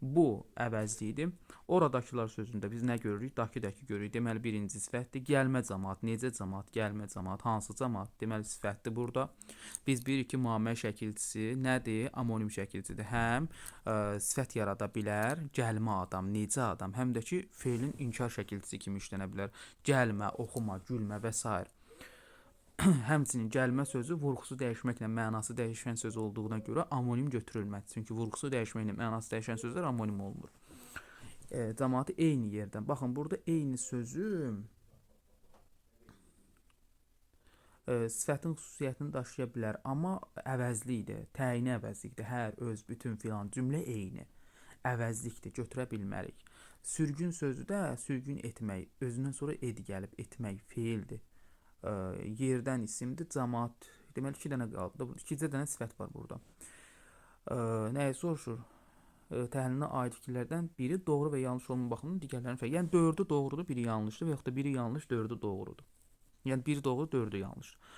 Bu əvəzlidir. Oradakılar sözündə biz nə görürük? Dakı görürük. Deməli, birinci sifətdir. Gəlmə cəmaət, necə cəmaət, gəlmə cəmaət, hansı cəmaət? Deməli, sifətdir burada. Biz bilirik ki, müəmməl şəkilçisi nədir? Amonim şəkilçidir. Həm sifət yarada bilər, gəlmə adam, necə adam, həm də ki, feilin inkar şəkilçisi kimi işlənə bilər. Gəlmə, oxuma, gülmə və s. Həmçinin gəlmə sözü vurğusu dəyişməklə mənası dəyişən söz olduğuna görə amonim götürülməz. Çünki vurğusu dəyişməklə mənası dəyişən sözlər amonim olmur. Cəmaatı eyni yerdən. Baxın, burada eyni sözü sifətin xüsusiyyətini daşıya bilər, amma əvəzlikdir, təyini əvəzlikdir. Hər, öz, bütün filan cümlə eyni. Əvəzlikdir, götürə bilmərik. Sürgün sözü də sürgün etmək, özündən sonra ed gəlib etmək feildir. Yerdən isimdir, cəmaət. Deməli, 2 dənə qaldı. 2 dənə sifət var burada. Nəyi soruşur? Təhlilinə aid fikirlərdən biri doğru və yanlış olma baxımından digərlərini fərq. Yəni 4-ü doğrudur, biri yanlışdır və yaxud da biri yanlış, 4-ü doğrudur. Yəni 1 doğru, 4-ü yanlışdır.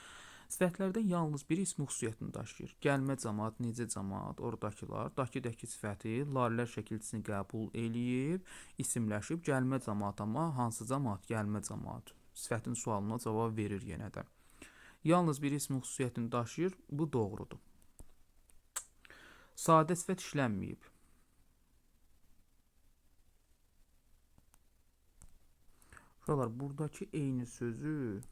Sifətlərdən yalnız biri ismi xüsusiyyətini daşıyır. Gəlmə cəmaət, necə cəmaət, oradakılar, dakı sifəti lalilər şəkilçisini qəbul eləyib, isimləşib, gəlmə cəmaət, amma hansı cəmaət? Gəlmə cəmaət. Sifətin sualına cavab verir yenə də. Yalnız bir ismin xüsusiyyətini daşıyır, bu doğrudur. Sadə sifət işlənməyib. Şuralar, buradakı eyni sözü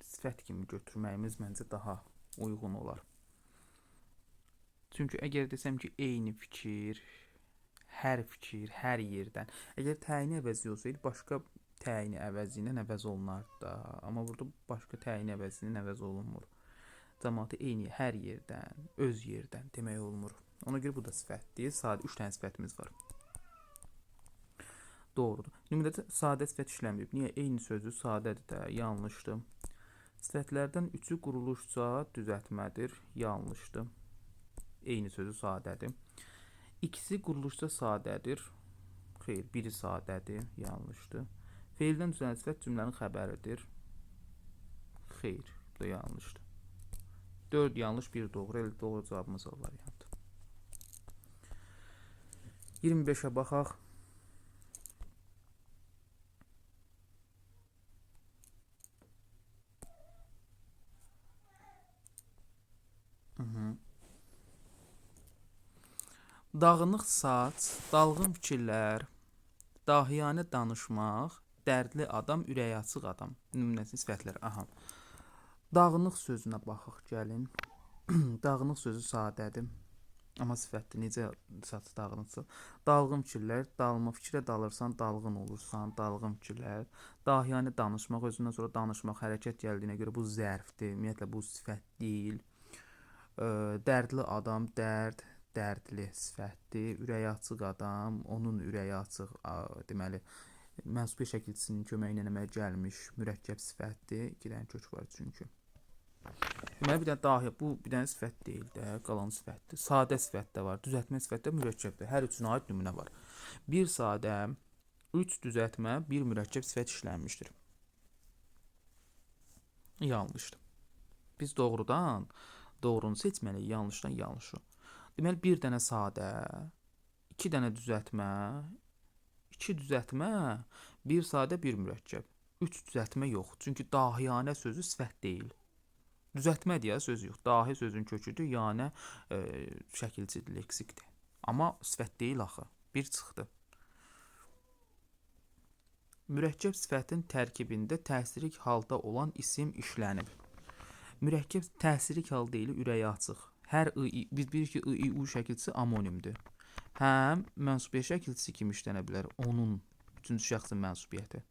sifət kimi götürməyimiz məncə daha uyğun olar. Çünki əgər desəm ki, eyni fikir, hər yerdən. Əgər təyini əvəzi olsaydı, başqa təyini əvəzi ilə əvəz olunardı da. Amma burada başqa təyini əvəzi ilə əvəz olunmur. Cəmaatı eyni, hər yerdən, öz yerdən demək olmur. Ona görə bu da sifətdir. Sadə 3 dənə sifətimiz var. Doğrudur. Nümunədə sadə sifət işləməyib. Niyə? Eyni sözü sadədir də, yanlışdır. Sifətlərdən 3-ü quruluşca düzəltmədir, yanlışdır. Eyni sözü sadədir. İkisi quruluşca sadədir. Xeyr, biri sadədir, yanlışdır. Feildən düzələn sifət cümlənin xəbəridir. Xeyr, bu da yanlışdır. 4 yanlış, 1 doğru. Elə doğru cavabımız o variantdır. 25-ə baxaq. Dağınıq saç, dalğın fikirlər, dahiyanə danışmaq, dərdli adam, ürəyi açıq adam. Nümunəsi sifətlər. Aha. Dağınıq sözünə baxaq gəlin. Dağınıq sözü sadədir. Amma sifətdir. Necə saç dağınıqsa? Dalğın fikirlər, dalma fikrə dalırsan, dalğın olursan, dalğın fikirlər. Dahiyanə danışmaq, özündən sonra danışmaq, hərəkət gəldiyinə görə bu zərfdir. Ümumiyyətlə bu sifət deyil. Dərdli adam, dərdli sifətdir. Ürəyi açıq adam, onun ürəyi açıq, deməli, mənsubi şəkilçisinin köməyi ilə əmələ gəlmiş mürəkkəb sifətdir. 2 dənə kök var çünki. Deməli, bir dənə dahi, bu bir dənə sifət deyil də, qalan sifətdir. Sadə sifət də var, düzəltmə sifət də, mürəkkəbdir. Hər üçünə aid nümunə var. 1 sadə, 3 düzəltmə, 1 mürəkkəb sifət işlənmişdir. Yanlışdır. Biz doğrudan doğrunu seçməliyik, yanlışdan yanlışı. Deməli, 1 dənə sadə, 2 dənə düzəltmə, 2 düzəltmə, 1 sadə, 1 mürəkkəb. 3 düzəltmə yox. Çünki dahiyanə sözü sifət deyil. Düzəltmə deyə söz yox. Dahi sözün köküdür, yanə şəkilçidir, leksikdir. Amma sifət deyil axı. 1 çıxdı. Mürəkkəb sifətin tərkibində təsirik halda olan isim işlənib. Mürəkkəb təsirli hal deyil, ürəyi açıq. Hər biz bilirik ki, I-U şəkilçisi amonimdir. Həm mənsubiyyət şəkilçisi kimi işlənə bilər, onun üçüncü şəxsin mənsubiyyəti.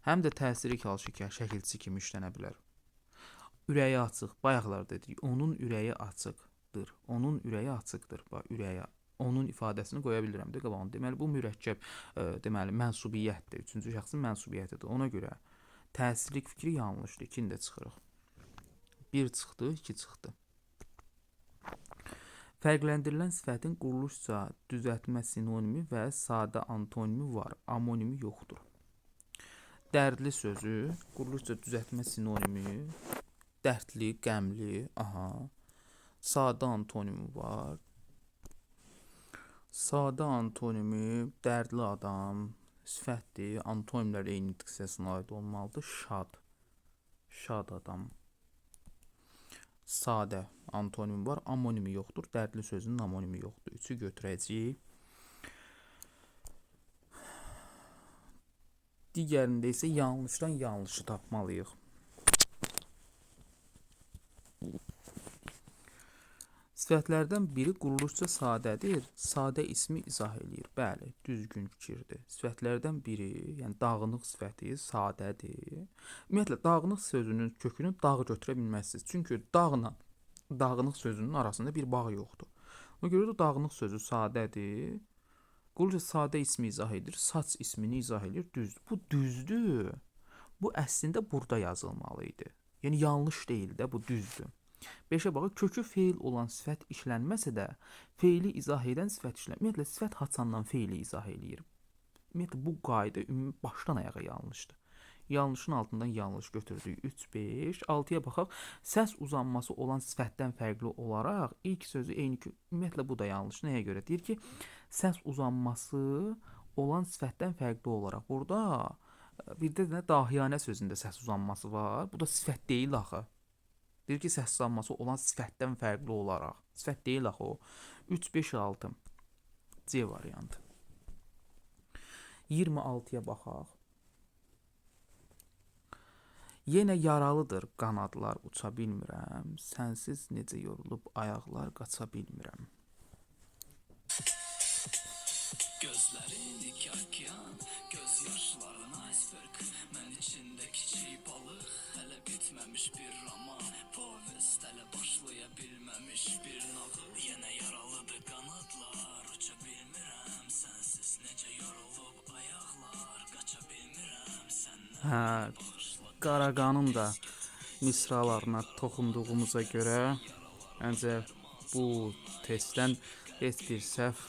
Həm də təsirli hal şəkilçisi kimi işlənə bilər. Ürəyi açıq, bayaqlar dedik, onun ürəyi açıqdır. Onun ürəyi açıqdır. Bax, ürəyi onun ifadəsini qoya bilirəm də qabağına. Deməli bu mürəkkəb deməli mənsubiyyətdir. Üçüncü şəxsin mənsubiyyətidir. Ona görə təsirlik fikri yanlışdır. 2-ni də çıxırıq. 1 çıxdı, 2 çıxdı. Fərqləndirilən sifətin quruluşca düzəltmə sinonimi və sadə antonimi var. Amonimi yoxdur. Dərdli sözü quruluşca düzəltmə sinonimi dərdli, qəmli, aha. Sadə antonimi var. Sadə antonimi dərdli adam, sifətdir. Antonimlər eyni diksiyasına aid olmalıdır. Şad, şad adam. Sadə antonimi var, amonimi yoxdur. Dərdli sözünün amonimi yoxdur. 3-ü götürəcəyik. Digərində isə yanlışdan yanlışı tapmalıyıq. Sifətlərdən biri quruluşca sadədir. Sadə ismi izah eləyir. Bəli, düzgün fikirdir. Sifətlərdən biri, yəni dağınıq sifəti sadədir. Ümumiyyətlə, dağınıq sözünün kökünü dağ götürə bilməzsiniz. Çünki dağla dağınıq sözünün arasında bir bağ yoxdur. Ona görə də dağınıq sözü sadədir. Quruluşca sadə ismi izah edir. Saç ismini izah edir. Düzdür. Bu düzdür. Bu əslində burada yazılmalı idi. Yəni yanlış deyil də, bu düzdür. 5-ə baxaq, kökü feil olan sifət işlənməsə də, feili izah edən sifət işlənir. Ümumiyyətlə, sifət haçandan feili izah eləyir. Ümumiyyətlə, bu qayda başdan ayağa yanlışdır. Yanlışın altından yanlış götürdük. 3, 5, 6-ya baxaq. Səs uzanması olan sifətdən fərqli olaraq ilk sözü eyni ki, ümumiyyətlə bu da yanlış. Nəyə görə? Deyir ki, səs uzanması olan sifətdən fərqli olaraq. Burada bir də dahiyanə sözündə səs uzanması var. Bu da sifət deyil axı. Deyir ki, səs uzanması olan sifətdən fərqli olaraq. Sifət deyil axı o. 3, 5, 6. C variantı. 26-ya baxaq. Yenə yaralıdır qanadlar, uça bilmirəm. Sənsiz necə yorulub ayaqlar qaça bilmirəm. Gözlərin iki okyan, göz yaşların iceberg. Mən içində kiçik balıq, hələ bitməmiş bir roman. Povest hələ başlaya bilməmiş bir nağıl. Yenə yaralıdır qanadlar, uça bilmirəm. Sənsiz necə yorulub ayaqlar qaça bilmirəm səndən. Qaraqanın da misralarına toxunduğumuza görə məncə bu testdən heç bir səhv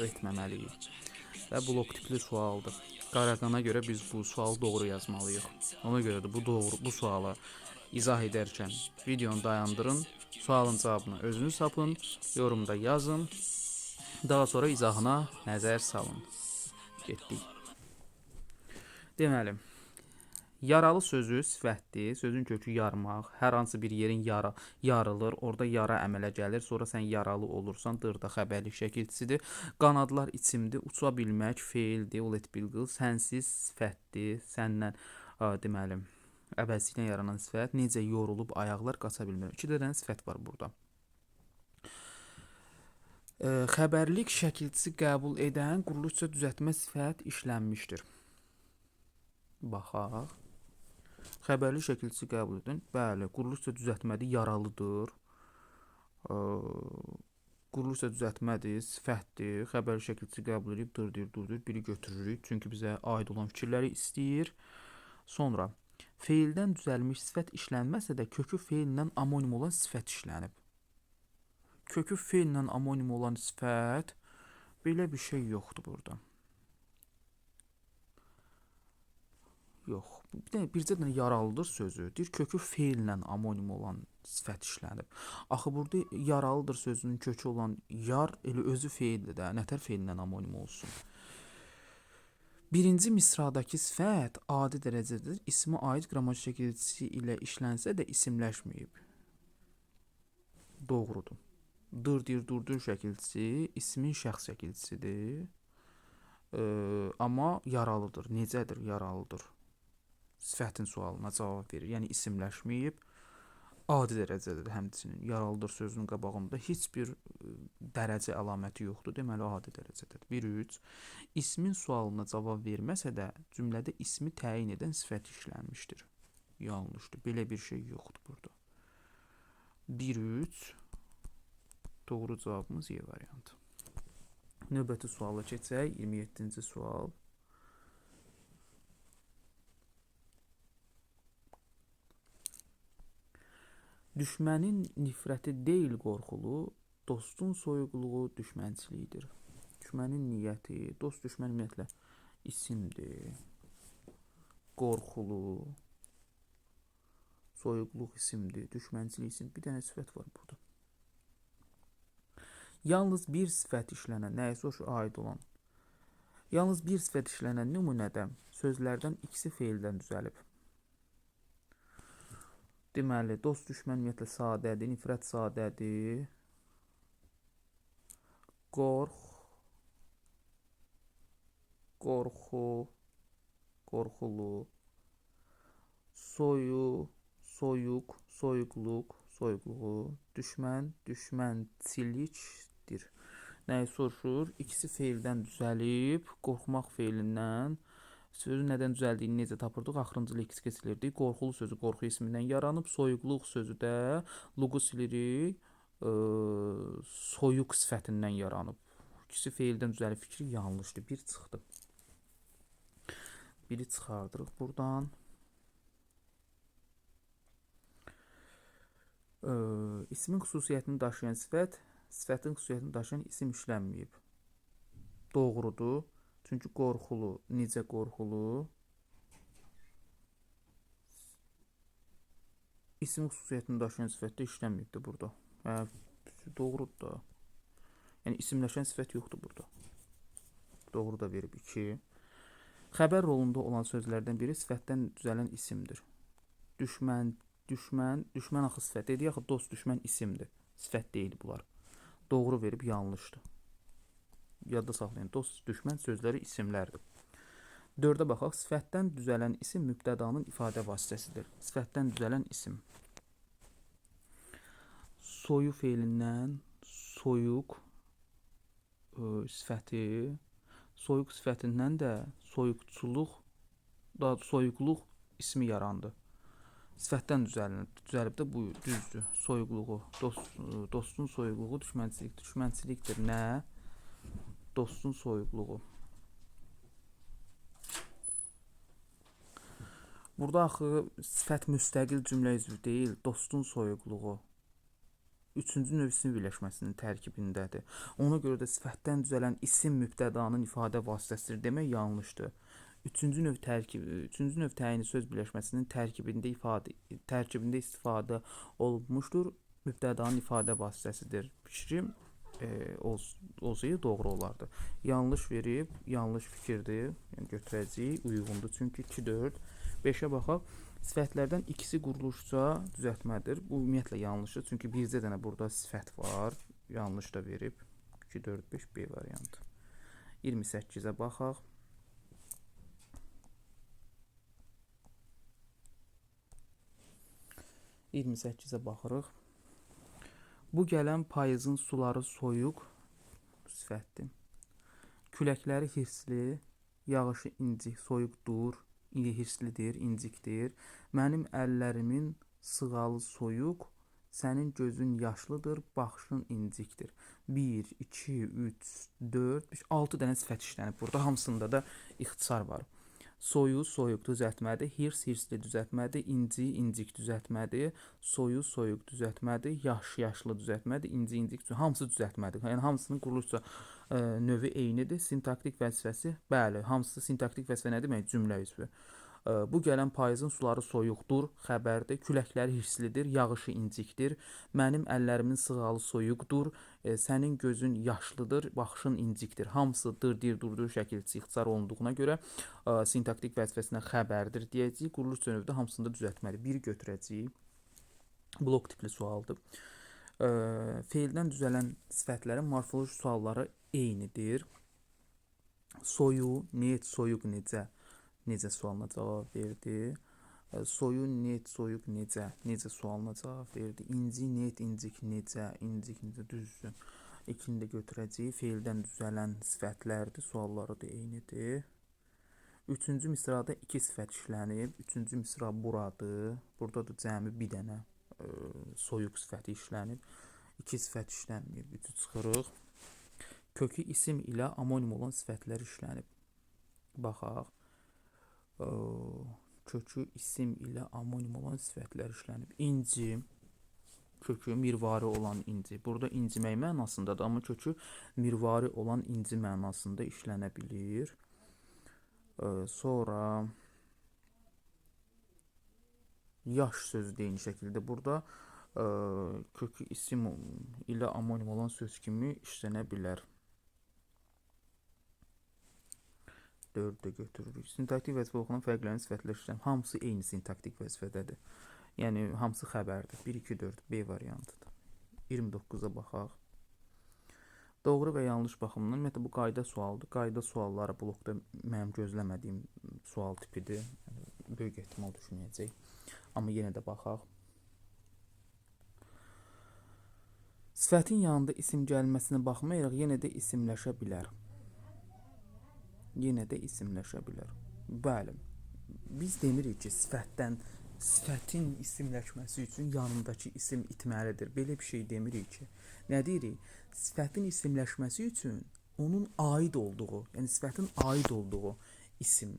etməməliyik. Və blok tipli sualdır. Qaraqana görə biz bu sualı doğru yazmalıyıq. Ona görə də bu sualı izah edərkən videonu dayandırın, sualın cavabını özünüz tapın, yorumda yazın, daha sonra izahına nəzər salın. Getdik. Deməli, yaralı sözü sifətdir, sözün kökü yarmaq, hər hansı bir yerin yarılır, orada yara əmələ gəlir, sonra sən yaralı olursan, dırda xəbərlik şəkilçisidir. Qanadlar içimdir, uça bilmək feildir, olet bilqıl, sənsiz sifətdir, səndən deməli, əvəzliklə yaranan sifət, necə yorulub ayaqlar qaça bilmirəm. 2 dənə sifət var burada. Xəbərlik şəkilçisi qəbul edən quruluşca düzəltmə sifət işlənmişdir. Baxaq. Xəbərli şəkilçisi qəbul edin. Bəli, quruluşca düzəltmədir, yaralıdır. Quruluşca düzəltmədir, sifətdir. Xəbərli şəkilçisi qəbul edib, dur, biri götürürük. Çünki bizə aid olan fikirləri istəyir. Sonra, feildən düzəlmiş sifət işlənməsə də kökü feillə amonim olan sifət işlənib. Kökü feillə amonim olan sifət, belə bir şey yoxdur burada. Yox. Bircə dənə yaralıdır sözü. Deyir, kökü feillə amonim olan sifət işlənib. Axı, burada yaralıdır sözünün kökü olan yar, elə özü feildir də. Nətər feillə amonim olsun? Birinci misradakı sifət adi dərəcədir. İsmi aid qrammatik şəkilçisi ilə işlənsə də isimləşməyib. Doğrudur. Dur şəkilçisi ismin şəxs şəkilçisidir. Amma yaralıdır. Necədir yaralıdır? Sifətin sualına cavab verir. Yəni isimləşməyib. adi dərəcədədir həmçinin. Yaralıdır sözünün qabağında heç bir dərəcə əlaməti yoxdur. Deməli adi dərəcədədir. 1-3. İsmin sualına cavab verməsə də cümlədə ismi təyin edən sifət işlənmişdir. Yanlışdır. Belə bir şey yoxdur burada. 1-3. Doğru cavabımız E variantı. Növbəti suala keçək. 27-ci sual. Düşmənin nifrəti deyil qorxulu, dostun soyuqluğu düşmənçiliyidir. Düşmənin niyyəti, dost düşmən ümumiyyətlə isimdir. Qorxulu, soyuqluq isimdir, düşmənçilik isim. Bir dənə sifət var burada. Yalnız bir sifət işlənən, nəyə aid olan? Yalnız bir sifət işlənən nümunədə sözlərdən ikisi feildən düzəlib. Deməli, dost düşmən ümumiyyətlə sadədir, nifrət sadədir. Qorxu, qorxulu, soyuq, soyuqluğu, düşmən, düşmənçilikdir. Nəyi soruşur? İkisi feildən düzəlib, qorxmaq feilindən. Sözün nədən düzəldiyini necə tapırdıq? Axırıncı leks keçilirdi. Qorxulu sözü qorxu ismindən yaranıb, soyuqluq sözü də luğu silirik, soyuq sifətindən yaranıb. İkisi feildən düzəlib fikri yanlışdır. Bir çıxdı. Biri çıxardırıq buradan. İsmin xüsusiyyətini daşıyan sifət, sifətin xüsusiyyətini daşıyan isim işlənməyib. Doğrudur. Çünki qorxulu, necə qorxulu? İsim xüsusiyyətini daşıyan sifətdə işlənməyibdir burada. Doğrudur da. Yəni isimləşən sifət yoxdur burada. Doğru da verib 2. Xəbər rolunda olan sözlərdən biri sifətdən düzələn isimdir. Düşmən axı sifət. Dedik axı dost düşmən isimdir. Sifət deyil bunlar. Doğru verib yanlışdır. Yadda saxlayın. Dost düşmən sözləri isimlərdir. 4-ə baxaq. Sifətdən düzələn isim mübtədanın ifadə vasitəsidir. Sifətdən düzələn isim. Soyu feilindən soyuq sifəti, soyuq sifətindən də soyuqluq ismi yarandı. Sifətdən düzəlib də bu düzdür. Soyuqluğu, dostun soyuqluğu düşmənçilikdir. Düşmənçilikdir nə? Dostun soyuqluğu. Burada axı sifət müstəqil cümlə üzvü deyil, dostun soyuqluğu. Üçüncü növ isim birləşməsinin tərkibindədir. Ona görə də sifətdən düzələn isim mübtədanın ifadə vasitəsidir demək yanlışdır. Üçüncü növ təyini söz birləşməsinin tərkibində istifadə olunmuşdur. Mübtədanın ifadə vasitəsidir. Fikrim olsaydı doğru olardı. Yanlış verib, yanlış fikirdir. Yəni götürəcəyik, uyğundur. Çünki 2-4. 5-ə baxaq. Sifətlərdən ikisi quruluşca düzəltmədir. Bu ümumiyyətlə yanlışdır. Çünki bircə dənə burada sifət var. Yanlış da verib. 2, 4, 5 B variantı. 28-ə baxaq. Baxırıq. Bu gələn payızın suları soyuq sifətdir. Küləkləri hirsli, yağışı incik, soyuqdur, hirslidir, incikdir. Mənim əllərimin sığalı soyuq, sənin gözün yaşlıdır, baxışın incikdir. 1, 2, 3, 4, 5, 6 dənə sifət işlənib. Burada hamısında da ixtisar var. Soyu, soyuq düzəltmədir. Hirsli düzəltmədir. İncik düzəltmədir. Soyuq düzəltmədir. Yaşlı düzəltmədir. İncik hamısı düzəltmədir. Yəni hamısının quruluşca növü eynidir. Sintaktik vəzifəsi, bəli, hamısı sintaktik vəzifə nə demək? Cümlə üzvü. Bu gələn payızın suları soyuqdur, xəbərdir. Küləkləri hirslidir, yağışı incikdir. Mənim əllərimin sığalı soyuqdur. Sənin gözün yaşlıdır, baxışın incikdir. Hamısı durdur şəkildə ixtisar olunduğuna görə sintaktik vəzifəsinə xəbərdir deyəcəyik. Quruluş növdə hamısında düzəltməli. 1 götürəcəyik. Blok tipli sualdır. Feildən düzələn sifətlərin morfoloji sualları eynidir. Soyuq necə sualına cavab verdi. Soyun net, soyuq necə? Necə sualına cavab verdi. İnci net, incik necə? İncik necə? Düzdür. İkini də götürəcəyik. Feildən düzələn sifətlərdir. Sualları da eynidir. Üçüncü misrada iki sifət işlənib. Üçüncü misra buradır. Burada da cəmi bir dənə soyuq sifəti işlənib. İki sifət işlənməyib. Üçü çıxırıq. Kökü isim ilə amonim olan sifətlər işlənib. Baxaq. Kökü isim ilə amonim olan sifətlər işlənib. İnci, kökü mirvari olan inci. Burada incimək mənasındadır, amma kökü mirvari olan inci mənasında işlənə bilir. Sonra yaş sözü deyini şəkildə burada kökü isim ilə amonim olan söz kimi işlənə bilər. 4-də götürürük. Sintaktik vəzifə oxunan fərqlənən sifətlər işlənib. Hamısı eyni sintaktik vəzifədədir. Yəni hamısı xəbərdir. 1, 2, 4 B variantıdır. 29-a baxaq. Doğru və yanlış baxımından, ümumiyyətlə bu qayda sualdır. Qayda sualları blokda mənim gözləmədiyim sual tipidir. Böyük ehtimal düşməyəcək. Amma yenə də baxaq. Sifətin yanında isim gəlməsinə baxmayaraq yenə də isimləşə bilər. Yenə də isimləşə bilər. Bəli. Biz demirik ki, sifətin isimləşməsi üçün yanındakı isim itməlidir. Belə bir şey demirik ki. Nə deyirik? Sifətin isimləşməsi üçün onun aid olduğu, yəni sifətin aid olduğu isim.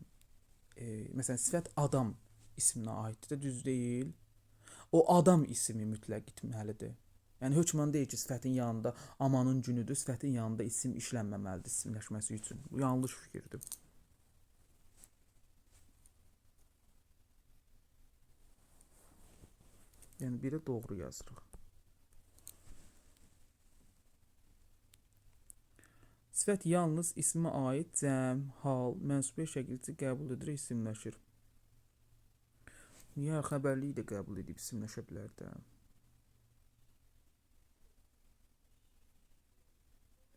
Məsələn, sifət adam isminə aiddir, düz deyil. O adam ismi mütləq itməlidir. Yəni hökmən deyil ki, sifətin yanında amanın günüdür, sifətin yanında isim işlənməməlidir isimləşməsi üçün. Bu yanlış fikirdir. Yəni biri doğru yazırıq. Sifət yalnız ismə aid cəm, hal, mənsubiyyət şəkildə qəbul edilir, isimləşir. Niyə xəbərliyi də qəbul edib isimləşə bilər də?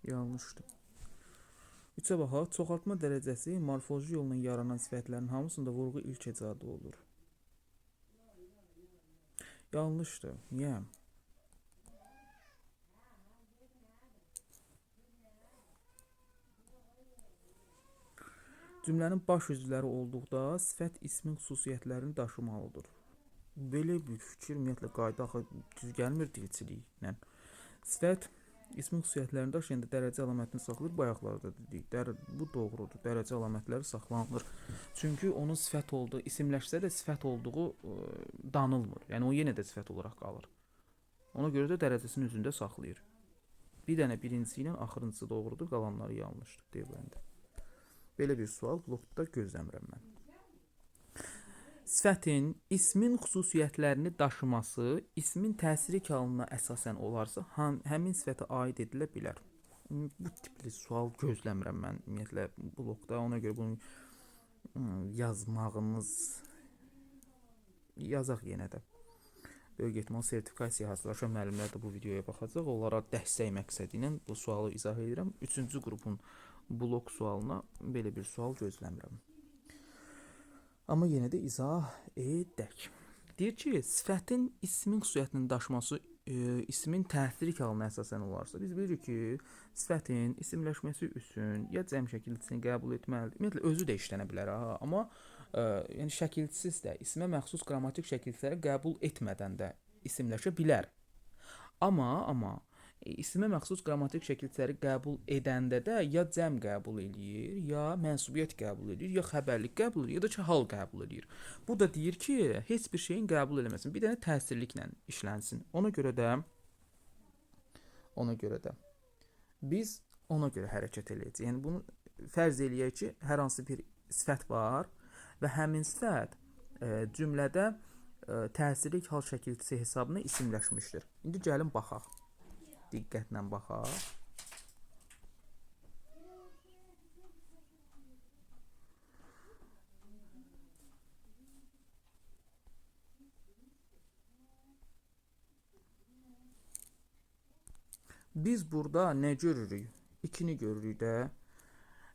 Yanlışdır. 3-ə baxaq. Çoxaltma dərəcəsi morfoloji yolla yaranan sifətlərin hamısında vurğu ilk hecadı olur. Yanlışdır. Niyə? Cümlənin baş üzvləri olduqda sifət ismin xüsusiyyətlərini daşımalıdır. Belə bir fikir ümumiyyətlə qayda düz gəlmir dilçiliklə. Sifət ismin xüsusiyyətlərini daşıyanda dərəcə əlamətini saxlayır. Bayaqlarda dedik. Bu doğrudur. Dərəcə əlamətləri saxlanılır. Çünki onun sifət olduğu, isimləşsə də sifət olduğu danılmır. Yəni o yenə də sifət olaraq qalır. Ona görə də dərəcəsini özündə saxlayır. Bir dənə birincisi ilə axırıncısı doğrudur, qalanları yanlışdır deyiləndə. Belə bir sual blokda gözləmirəm mən. Sifətin ismin xüsusiyyətlərini daşıması ismin təsiri halına əsasən olarsa, həmin sifətə aid edilə bilər. Bu tipli sual gözləmirəm mən ümumiyyətlə blokda. Ona görə bunu yazmağımız yazaq yenə də. Böyük ehtimal sertifikasiya hazırlaşan müəllimlər də bu videoya baxacaq. Onlara dəstək məqsədi ilə bu sualı izah edirəm. 3-cü qrupun blok sualına belə bir sual gözləmirəm. Amma yenə də izah edək. Deyir ki, sifətin ismin xüsusiyyətinin daşıması ismin təsiri halına əsasən olarsa, biz bilirik ki, sifətin isimləşməsi üçün ya cəm şəkilçisini qəbul etməlidir. Ümumiyyətlə özü də işlənə bilər, amma yəni şəkilçisiz də ismə məxsus qrammatik şəkilçiləri qəbul etmədən də isimləşə bilər. Amma ismə məxsus qrammatik şəkilçiləri qəbul edəndə də ya cəm qəbul eləyir, ya mənsubiyyət qəbul eləyir, ya xəbərlik qəbul eləyir, ya da ki, hal qəbul eləyir. Bu da deyir ki, heç bir şeyin qəbul eləməsin. Bir dənə təsirliklə işlənsin. Ona görə də biz ona görə hərəkət eləyəcəyik. Yəni bunu fərz eləyək ki, hər hansı bir sifət var və həmin sifət cümlədə təsirlik hal şəkilçisi hesabına isimləşmişdir. İndi gəlin baxaq. Diqqətlə baxaq. Biz burada nə görürük? 2-ni görürük də.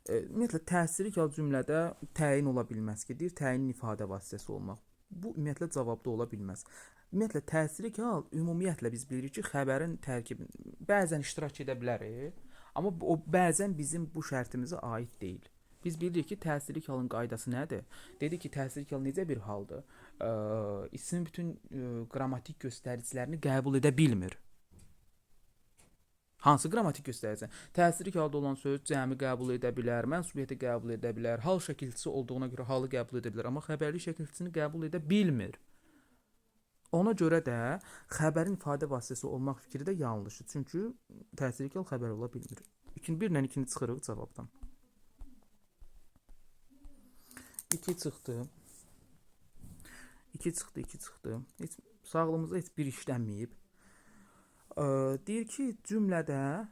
Ümumiyyətlə təsirlik hal cümlədə təyin ola bilməz ki, deyir təyin ifadə vasitəsi olmaq. Bu ümumiyyətlə cavabda ola bilməz. Ümumiyyətlə təsirli hal ümumiyyətlə biz bilirik ki, xəbərin tərkibində bəzən iştirak edə bilərik, amma o bəzən bizim bu şərtimizə aid deyil. Biz bilirik ki, təsirli halın qaydası nədir? Dedik ki, təsirli hal necə bir haldır? İsmin bütün qrammatik göstəricilərini qəbul edə bilmir. Hansı qrammatik göstərici? Təsirli halda olan söz cəmi qəbul edə bilər, mənsubiyyəti qəbul edə bilər, hal şəkilçisi olduğuna görə halı qəbul edə bilər, amma xəbərli şəkilçisini qəbul edə bilmir. Ona görə də xəbərin ifadə vasitəsi olmaq fikri də yanlışdır. Çünki təsirli hal xəbər ola bilmir. Bir ilə ikini çıxırıq cavabdan. 2 çıxdı. 2 çıxdı. Heç sağlığımıza heç bir işlənməyib. Deyir ki, cümlədə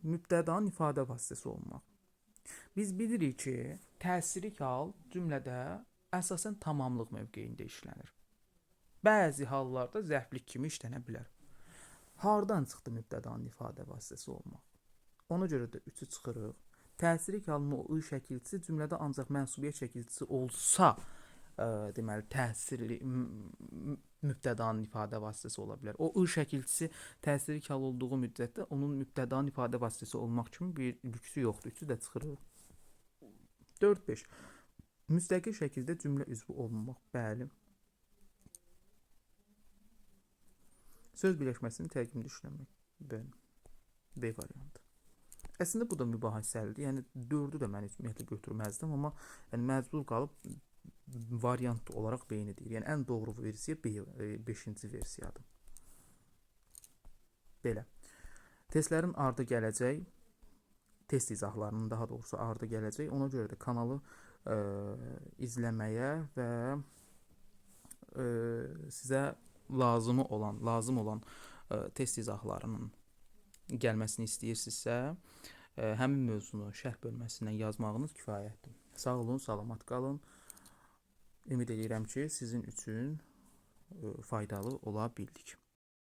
mübtədanın ifadə vasitəsi olmaq. Biz bilirik ki, təsirli hal cümlədə əsasən tamamlıq mövqeyində işlənir. Bəzi hallarda zərflik kimi işlənə bilər. Hardan çıxdı mübtədanın ifadə vasitəsi olmaq? Ona görə də 3-ü çıxırıq. Təsirli halın o ı şəkilçisi cümlədə ancaq mənsubiyyət şəkilçisi olsa, deməli təsirli mübtədanın ifadə vasitəsi ola bilər. O ı şəkilçisi təsirli hal olduğu müddətdə onun mübtədanın ifadə vasitəsi olmaq kimi bir lüksü yoxdur. 3-ü də çıxırıq. 4-5. Müstəqil şəkildə cümlə üzvü olmaq. Bəli. Söz birləşməsini tərkibində işləmək. B variantı. Əslində bu da mübahisəlidir. Yəni 4-ü də mən ümumiyyətlə götürməzdim, amma yəni məcbur qalıb variant olaraq B-ni deyir. Yəni ən doğru versiya 5-ci versiyadır. Belə. Testlərin ardı gələcək. Test izahlarının daha doğrusu ardı gələcək. Ona görə də kanalı izləməyə və sizə lazım olan test izahlarının gəlməsini istəyirsinizsə, həmin mövzunu şərh bölməsindən yazmağınız kifayətdir. Sağ olun, salamat qalın. Ümid edirəm ki, sizin üçün faydalı ola bildik.